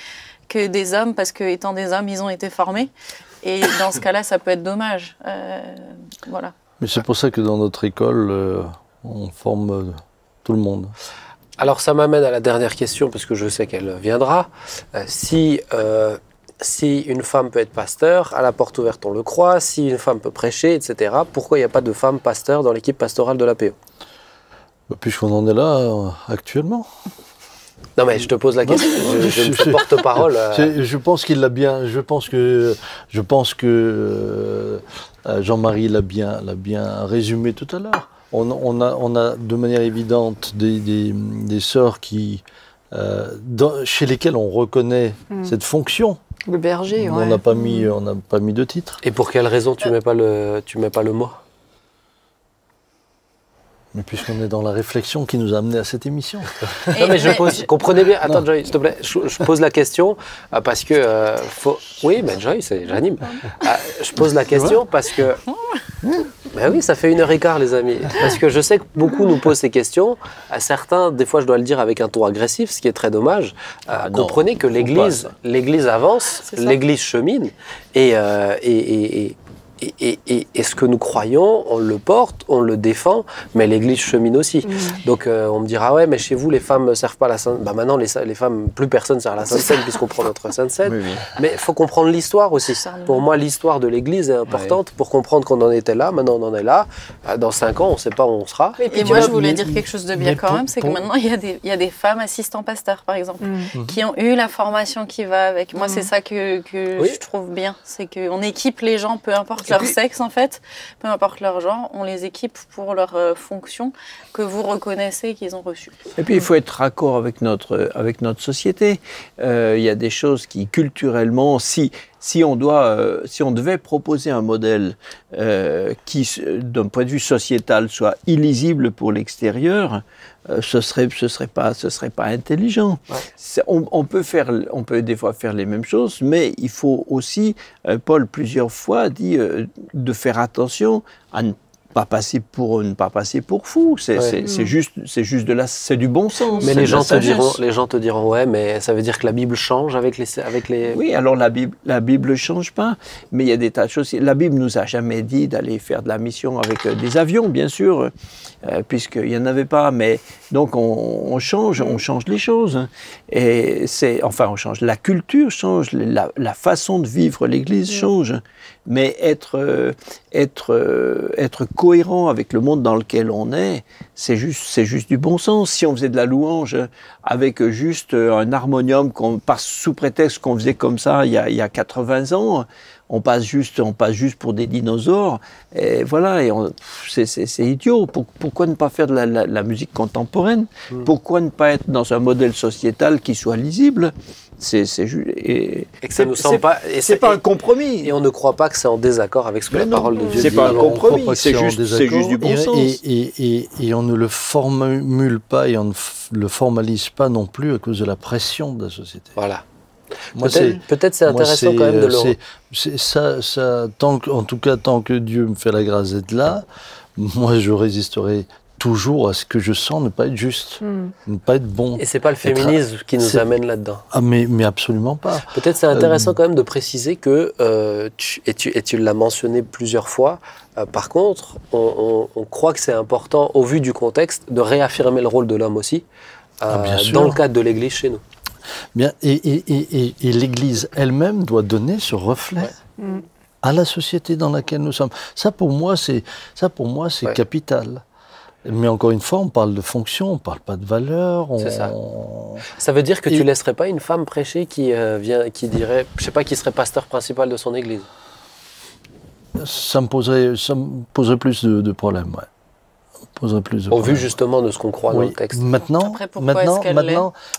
que des hommes, parce que étant des hommes, ils ont été formés. Et dans ce cas-là, ça peut être dommage. Voilà. Mais c'est pour ça que dans notre école, on forme tout le monde. Alors ça m'amène à la dernière question, parce que je sais qu'elle viendra. Si une femme peut être pasteur, à la porte ouverte on le croit, si une femme peut prêcher, etc., pourquoi il n'y a pas de femme pasteur dans l'équipe pastorale de l'APO? Puisqu'on en est là actuellement. Non, mais je te pose la question. Je me fais porte-parole. Je pense qu'il l'a bien. Je pense que Jean-Marie l'a bien résumé tout à l'heure. On a de manière évidente des sœurs chez lesquelles on reconnaît cette fonction. Le berger, On n'a pas mis de titre. Et pour quelle raison tu mets pas le mot? Mais puisqu'on est dans la réflexion qui nous a amené à cette émission. Non, mais comprenez bien. Attends, Joy, s'il te plaît. Je pose la question parce que Oui, mais Joy, j'anime. Je pose la question parce que. Ben oui, ça fait 1h15, les amis. Parce que je sais que beaucoup nous posent ces questions. À certains, des fois, je dois le dire avec un ton agressif, ce qui est très dommage. Comprenez que l'Église avance, l'Église chemine, et ce que nous croyons, on le porte, on le défend, mais l'Église chemine aussi. Donc on me dira, ouais, mais chez vous, les femmes ne servent pas la Sainte... Bah maintenant, les femmes, plus personne ne sert à la Sainte Seine puisqu'on prend notre Sainte Seine. Oui. Mais il faut comprendre l'histoire aussi. Pour moi, l'histoire de l'Église est importante pour comprendre qu'on en était là, maintenant on en est là. Dans 5 ans, on ne sait pas où on sera. Et moi, je voulais dire quelque chose de bien quand même, c'est que maintenant, il y a des femmes assistants pasteurs, par exemple, qui ont eu la formation qui va avec. Moi, c'est ça que je trouve bien, c'est qu'on équipe les gens, peu importe leur sexe en fait, peu importe leur genre, on les équipe pour leur fonction que vous reconnaissez qu'ils ont reçue. Et puis il faut être raccord avec notre société. Il y a des choses qui culturellement, si on devait proposer un modèle qui, d'un point de vue sociétal, soit illisible pour l'extérieur, ce serait pas intelligent. Ouais. On peut des fois faire les mêmes choses, mais il faut aussi, Paul plusieurs fois dit de faire attention à ne pas passer pour fou. C'est juste c'est du bon sens. Mais les gens te diront ouais, mais ça veut dire que la Bible change avec les. Oui, alors la Bible change pas, mais il y a des tas de choses. La Bible nous a jamais dit d'aller faire de la mission avec des avions, bien sûr, puisqu'il y en avait pas. Mais donc on change les choses. Et on change. La culture change, la façon de vivre l'Église change. Mais être cohérent avec le monde dans lequel on est, c'est juste du bon sens. Si on faisait de la louange avec juste un harmonium sous prétexte qu'on faisait comme ça il y a 80 ans, on passe juste pour des dinosaures. Et voilà, c'est idiot. Pourquoi ne pas faire de la musique contemporaine? Pourquoi ne pas être dans un modèle sociétal qui soit lisible? C'est pas un compromis. Et on ne croit pas que c'est en désaccord avec ce que la parole de Dieu dit. C'est pas un compromis, c'est juste du bon sens. Et on ne le formule pas et on ne le formalise pas non plus à cause de la pression de la société. Voilà. Peut-être c'est intéressant quand même de le... En tout cas, tant que Dieu me fait la grâce d'être là, moi je résisterai toujours à ce que je sens ne pas être juste, ne pas être bon. Et c'est pas le féminisme qui nous amène là-dedans. Ah mais absolument pas. Peut-être c'est intéressant quand même de préciser que, tu l'as mentionné plusieurs fois, par contre, on croit que c'est important, au vu du contexte, de réaffirmer le rôle de l'homme aussi, dans le cadre de l'Église chez nous. Bien, et l'Église elle-même doit donner ce reflet à la société dans laquelle nous sommes. Ça pour moi c'est capital. Mais encore une fois, on parle de fonction, on ne parle pas de valeur. C'est ça. Ça veut dire que tu ne laisserais pas une femme prêcher qui dirait, je ne sais pas, qui serait pasteur principal de son église? Ça me poserait plus de problèmes, ouais. Au vu justement de ce qu'on croit dans le texte. Maintenant,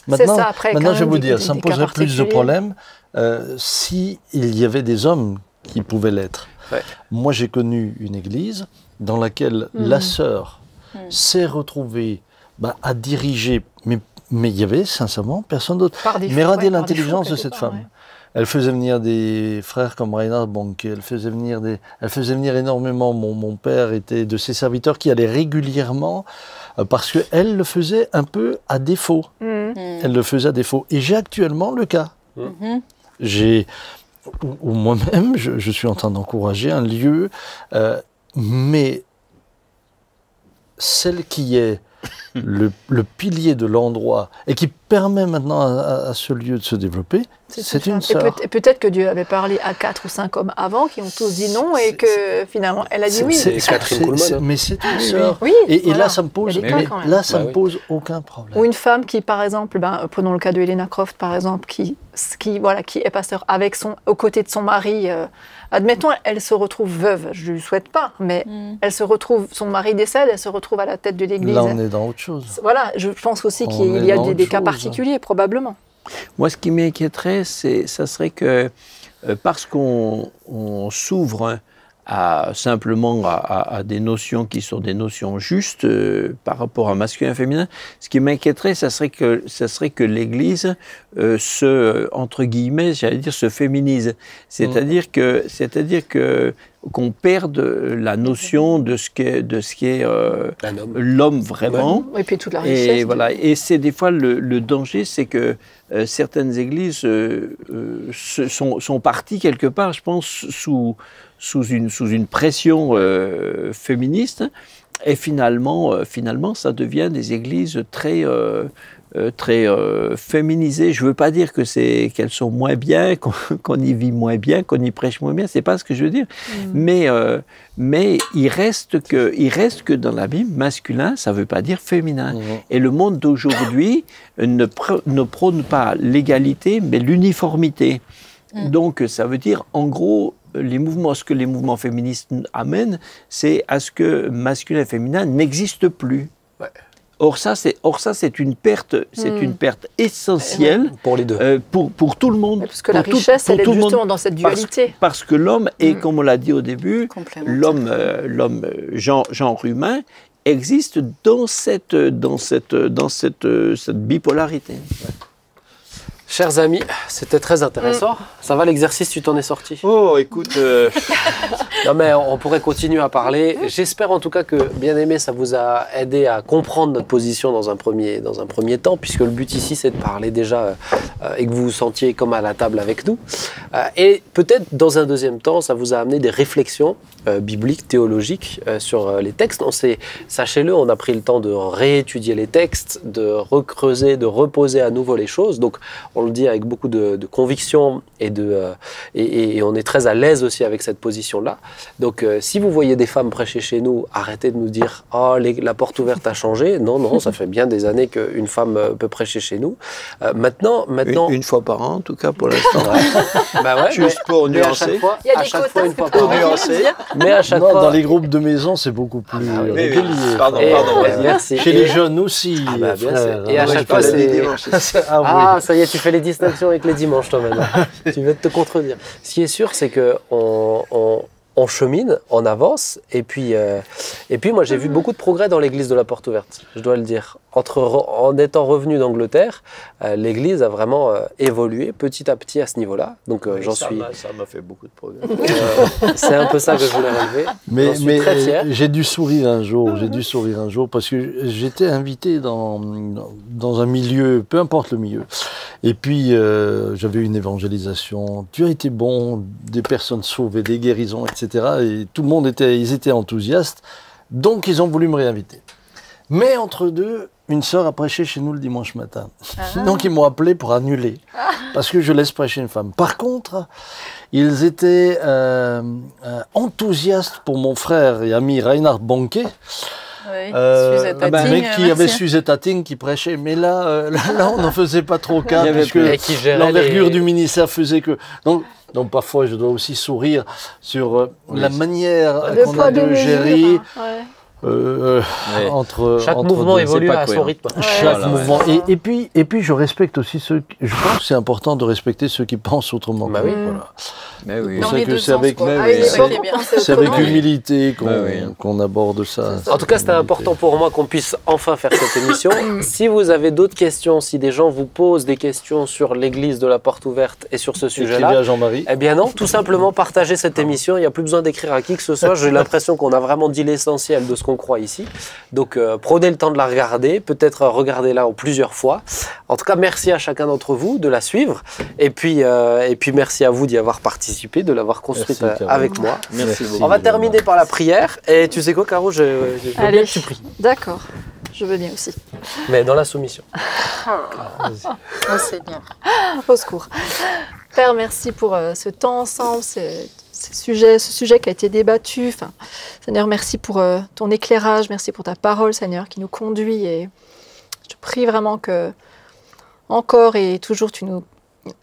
je vais vous dire, ça me poserait plus de problèmes s'il y avait des hommes qui pouvaient l'être. Ouais. Moi, j'ai connu une église dans laquelle la sœur s'est retrouvée à diriger, mais il y avait sincèrement personne d'autre. Mais regardez l'intelligence de cette femme. Ouais. Elle faisait venir des frères comme Reinhard Bonnke, elle faisait venir énormément. Mon père était de ses serviteurs qui allaient régulièrement parce qu'elle le faisait un peu à défaut. Elle le faisait à défaut. Et j'ai actuellement le cas. Où moi-même, je suis en train d'encourager un lieu, mais celle qui est le pilier de l'endroit et qui permet maintenant à ce lieu de se développer, c'est une sœur. Et peut-être que Dieu avait parlé à 4 ou 5 hommes avant qui ont tous dit non et que finalement elle a dit oui. Mais c'est une sœur. Oui, et voilà. là, ça me pose, me pose aucun problème. Ou une femme qui, par exemple, prenons le cas de Helena Croft, par exemple, qui est pasteur aux côtés de son mari. Admettons, elle se retrouve veuve, je ne lui souhaite pas, mais elle se retrouve, son mari décède, elle se retrouve à la tête de l'Église. Là, on est dans autre chose. Voilà, je pense aussi qu'il y a des cas particuliers, probablement. Moi, ce qui m'inquiéterait, ça serait que parce qu'on s'ouvre simplement à des notions qui sont des notions justes par rapport à masculin et féminin, ce qui m'inquiéterait, ça serait que l'Église entre guillemets, j'allais dire, se féminise. C'est-à-dire qu'on perde la notion de ce qu'est l'homme vraiment. Et puis toute la richesse. Et voilà. Et c'est des fois le danger, c'est que certaines églises sont parties quelque part, je pense, sous une pression féministe, et finalement, ça devient des églises très féminisées. Je ne veux pas dire qu'elles sont moins bien, qu'on y vit moins bien, qu'on y prêche moins bien, c'est pas ce que je veux dire. Mais il reste que dans la Bible, masculin, ça ne veut pas dire féminin. Et le monde d'aujourd'hui ne prône pas l'égalité, mais l'uniformité. Donc ça veut dire, en gros, ce que les mouvements féministes amènent, c'est à ce que masculin et féminin n'existent plus. Ouais. Or ça, c'est une perte essentielle pour les deux, pour tout le monde. Parce que la richesse, elle est justement dans cette dualité. Parce que l'homme est, comme on l'a dit au début, l'homme genre humain existe dans cette bipolarité. Ouais. Chers amis, c'était très intéressant. Ça va l'exercice, tu t'en es sorti? Oh, écoute... Non mais on pourrait continuer à parler. J'espère en tout cas que, bien aimé, ça vous a aidé à comprendre notre position dans un premier temps, puisque le but ici, c'est de parler déjà et que vous vous sentiez comme à la table avec nous. Et peut-être, dans un deuxième temps, ça vous a amené des réflexions bibliques, théologiques sur les textes. Sachez-le, on a pris le temps de réétudier les textes, de recreuser, de reposer à nouveau les choses. Donc, on le dit avec beaucoup de conviction et on est très à l'aise aussi avec cette position-là. Donc, si vous voyez des femmes prêcher chez nous, arrêtez de nous dire « Oh, la porte ouverte a changé ». Non, ça fait bien des années qu'une femme peut prêcher chez nous. Maintenant... Une fois par an, en tout cas, pour l'instant. Juste pour nuancer. Il y a des quotas, une fois par an. Mais à chaque fois... Dans les groupes de maison, c'est beaucoup plus régulier. Pardon. Merci. Chez les jeunes aussi, frère. Et à chaque fois, c'est... Ah, ça y est, tu fais les distinctions avec les dimanches, toi, maintenant. Tu veux te contredire. Ce qui est sûr, c'est qu'on chemine, on avance, et puis moi, j'ai vu beaucoup de progrès dans l'église de la Porte Ouverte, je dois le dire. En étant revenu d'Angleterre, l'église a vraiment évolué petit à petit à ce niveau-là. Donc, Ça m'a fait beaucoup de progrès. C'est un peu ça que je voulais relever. Mais très fier. J'ai dû sourire un jour, parce que j'étais invité dans un milieu, peu importe le milieu. Et puis, j'avais une évangélisation. Tu as été bon, des personnes sauvées, des guérisons, etc. Et tout le monde étaient enthousiastes. Donc, ils ont voulu me réinviter. Mais entre deux, une sœur a prêché chez nous le dimanche matin. Donc, ils m'ont appelé pour annuler. Parce que je laisse prêcher une femme. Par contre, ils étaient enthousiastes pour mon frère et ami Reinhard Bonke. Oui, un mec qui avait Suzette Hatting qui prêchait, mais là on n'en faisait pas trop cas, parce que l'envergure du ministère faisait que... Donc parfois je dois aussi sourire sur la manière qu'on a de gérer... Chaque mouvement évolue à son rythme. Chaque mouvement. Et puis je respecte aussi ceux... Je pense que c'est important de respecter ceux qui pensent autrement. Bah oui. Voilà. Mais oui. C'est avec humilité qu'on aborde ça. En tout cas, c'était important pour moi qu'on puisse enfin faire cette émission. Si vous avez d'autres questions, si des gens vous posent des questions sur l'église de la Porte Ouverte et sur ce sujet-là, écrivez à Jean-Marie. Eh bien non, tout simplement partagez cette émission. Il n'y a plus besoin d'écrire à qui que ce soit. J'ai l'impression qu'on a vraiment dit l'essentiel de ce qu'on croit ici. Donc prenez le temps de la regarder, peut-être regardez-la en plusieurs fois. En tout cas, merci à chacun d'entre vous de la suivre. Et puis merci à vous d'y avoir participé, de l'avoir construite avec moi. Merci beaucoup. On va terminer par la prière. Et tu sais quoi, Caro, je veux bien que tu pries. D'accord. je veux bien aussi. Mais dans la soumission. Oh Seigneur. Au secours. Père, merci pour ce temps ensemble, ce sujet qui a été débattu. Enfin, Seigneur, merci pour ton éclairage, merci pour ta parole, Seigneur, qui nous conduit. Et je te prie vraiment que, encore et toujours, tu nous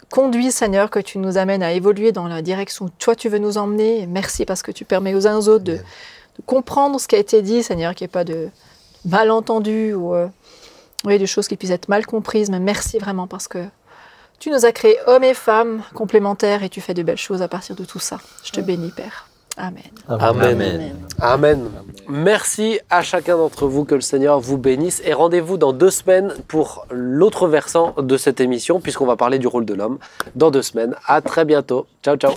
conduis, Seigneur, que tu nous amènes à évoluer dans la direction où toi tu veux nous emmener. Et merci parce que tu permets aux uns aux autres de comprendre ce qui a été dit, Seigneur, qu'il n'y ait pas de malentendus ou de choses qui puissent être mal comprises. Mais merci vraiment parce que tu nous as créés hommes et femmes complémentaires et tu fais de belles choses à partir de tout ça. Je te bénis, Père. Amen. Amen. Amen. Merci à chacun d'entre vous, que le Seigneur vous bénisse et rendez-vous dans 2 semaines pour l'autre versant de cette émission puisqu'on va parler du rôle de l'homme dans 2 semaines. À très bientôt. Ciao, ciao.